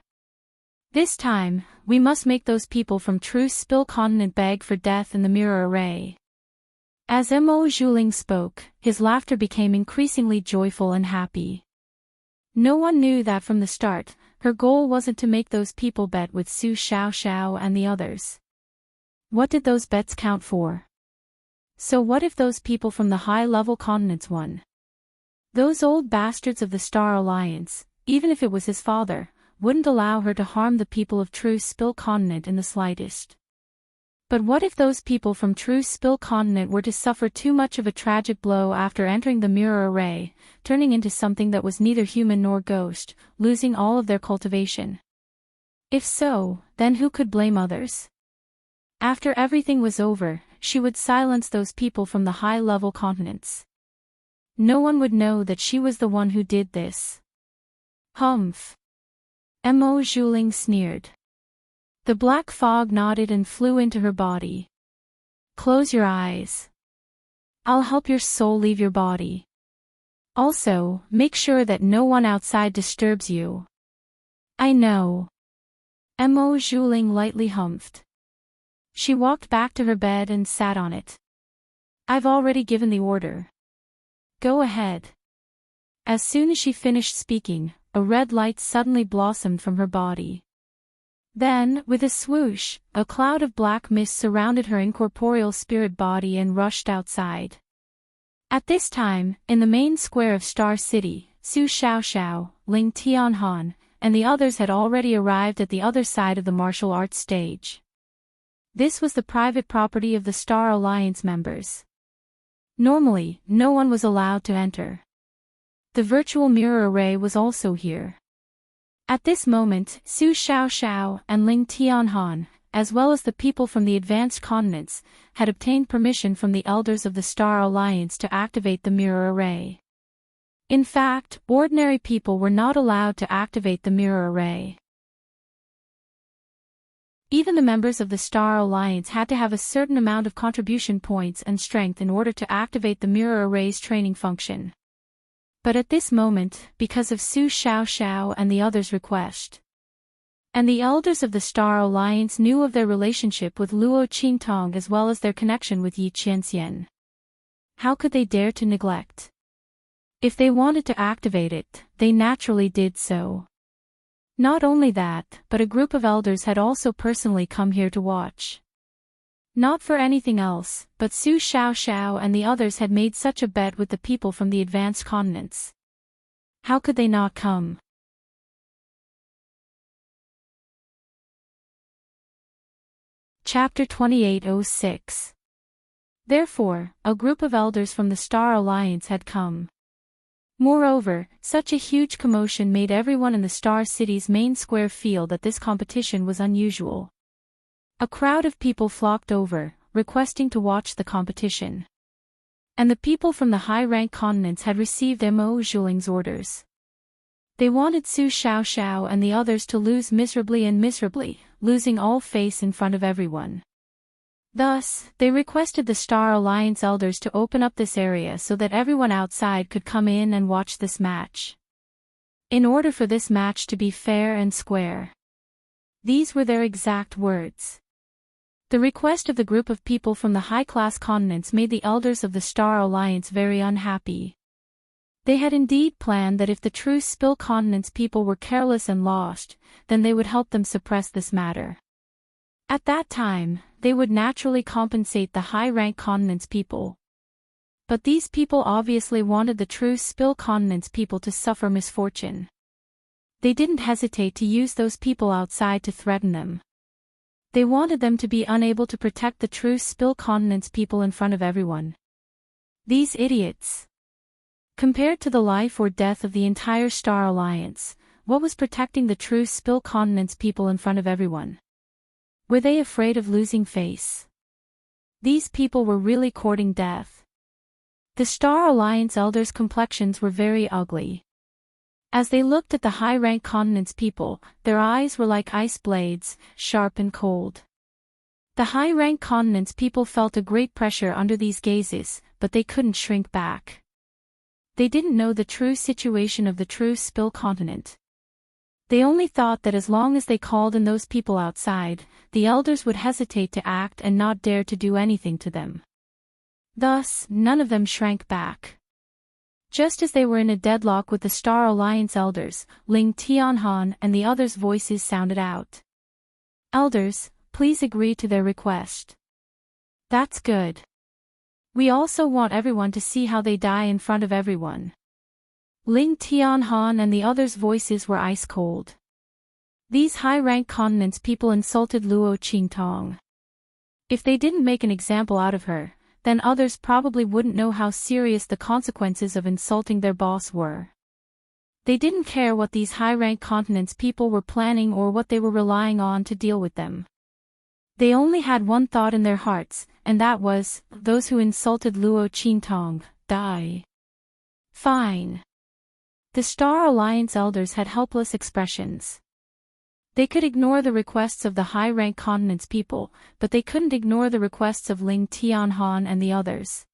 This time, we must make those people from True Spill Continent beg for death in the mirror array. As Mo Zhuling spoke, his laughter became increasingly joyful and happy. No one knew that from the start, her goal wasn't to make those people bet with Su Xiaoxiao and the others. What did those bets count for? So what if those people from the high-level continents won? Those old bastards of the Star Alliance, even if it was his father, wouldn't allow her to harm the people of True Spill Continent in the slightest. But what if those people from True Spill Continent were to suffer too much of a tragic blow after entering the mirror array, turning into something that was neither human nor ghost, losing all of their cultivation? If so, then who could blame others? After everything was over, she would silence those people from the high-level continents. No one would know that she was the one who did this. Humph. Mo Zhuling sneered. The black fog nodded and flew into her body. Close your eyes. I'll help your soul leave your body. Also, make sure that no one outside disturbs you. I know. Mo Zhuling lightly humphed. She walked back to her bed and sat on it. I've already given the order. Go ahead. As soon as she finished speaking, a red light suddenly blossomed from her body. Then, with a swoosh, a cloud of black mist surrounded her incorporeal spirit body and rushed outside. At this time, in the main square of Star City, Su Xiaoxiao, Ling Tianhan, and the others had already arrived at the other side of the martial arts stage. This was the private property of the Star Alliance members. Normally, no one was allowed to enter. The virtual mirror array was also here. At this moment, Su Xiaoxiao and Ling Tianhan, as well as the people from the advanced continents, had obtained permission from the elders of the Star Alliance to activate the mirror array. In fact, ordinary people were not allowed to activate the mirror array. Even the members of the Star Alliance had to have a certain amount of contribution points and strength in order to activate the mirror array's training function. But at this moment, because of Su Xiaoxiao and the others' request, and the elders of the Star Alliance knew of their relationship with Luo Qingtong as well as their connection with Yi Qianxian. How could they dare to neglect? If they wanted to activate it, they naturally did so. Not only that, but a group of elders had also personally come here to watch. Not for anything else, but Su Xiaoxiao and the others had made such a bet with the people from the advanced continents. How could they not come? Chapter 2806. Therefore, a group of elders from the Star Alliance had come. Moreover, such a huge commotion made everyone in the Star City's main square feel that this competition was unusual. A crowd of people flocked over, requesting to watch the competition. And the people from the high-rank continents had received Mo Zhuling's orders. They wanted Su Xiaoxiao and the others to lose miserably, losing all face in front of everyone. Thus, they requested the Star Alliance elders to open up this area so that everyone outside could come in and watch this match. In order for this match to be fair and square. These were their exact words. The request of the group of people from the high-class continents made the elders of the Star Alliance very unhappy. They had indeed planned that if the true Spill Continents people were careless and lost, then they would help them suppress this matter. At that time, they would naturally compensate the high-rank continents people. But these people obviously wanted the true Spill Continents people to suffer misfortune. They didn't hesitate to use those people outside to threaten them. They wanted them to be unable to protect the true Spill Continents people in front of everyone. These idiots. Compared to the life or death of the entire Star Alliance, what was protecting the true Spill Continents people in front of everyone? Were they afraid of losing face? These people were really courting death. The Star Alliance elders' complexions were very ugly. As they looked at the high-rank continents people, their eyes were like ice blades, sharp and cold. The high-rank continents people felt a great pressure under these gazes, but they couldn't shrink back. They didn't know the true situation of the true Spill Continent. They only thought that as long as they called in those people outside, the elders would hesitate to act and not dare to do anything to them. Thus, none of them shrank back. Just as they were in a deadlock with the Star Alliance elders, Ling Tianhan and the others' voices sounded out. Elders, please agree to their request. That's good. We also want everyone to see how they die in front of everyone. Ling Tianhan and the others' voices were ice cold. These high-rank continents people insulted Luo Qingtong. If they didn't make an example out of her, then others probably wouldn't know how serious the consequences of insulting their boss were. They didn't care what these high-rank continents people were planning or what they were relying on to deal with them. They only had one thought in their hearts, and that was, those who insulted Luo Qingtong, die. Fine. The Star Alliance elders had helpless expressions. They could ignore the requests of the high-rank continents people, but they couldn't ignore the requests of Ling Tianhan and the others.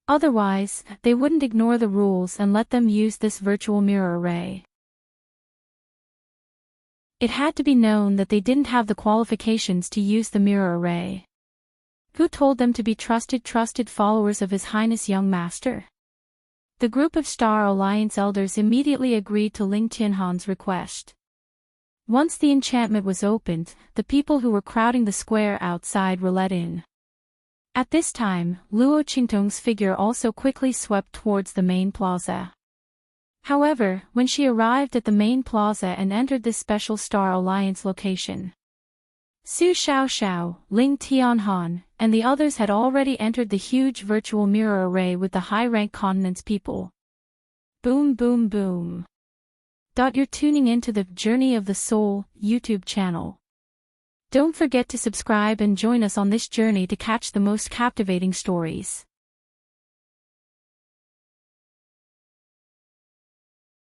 Otherwise, they wouldn't ignore the rules and let them use this virtual mirror array. It had to be known that they didn't have the qualifications to use the mirror array. Who told them to be trusted followers of His Highness Young Master? The group of Star Alliance elders immediately agreed to Ling Tianhan's request. Once the enchantment was opened, the people who were crowding the square outside were let in. At this time, Luo Qingtong's figure also quickly swept towards the main plaza. However, when she arrived at the main plaza and entered this special Star Alliance location, Su Xiaoxiao, Ling Tianhan, and the others had already entered the huge virtual mirror array with the high-rank continent's people. Boom boom boom. You're tuning into the Journey of the Soul YouTube channel. Don't forget to subscribe and join us on this journey to catch the most captivating stories.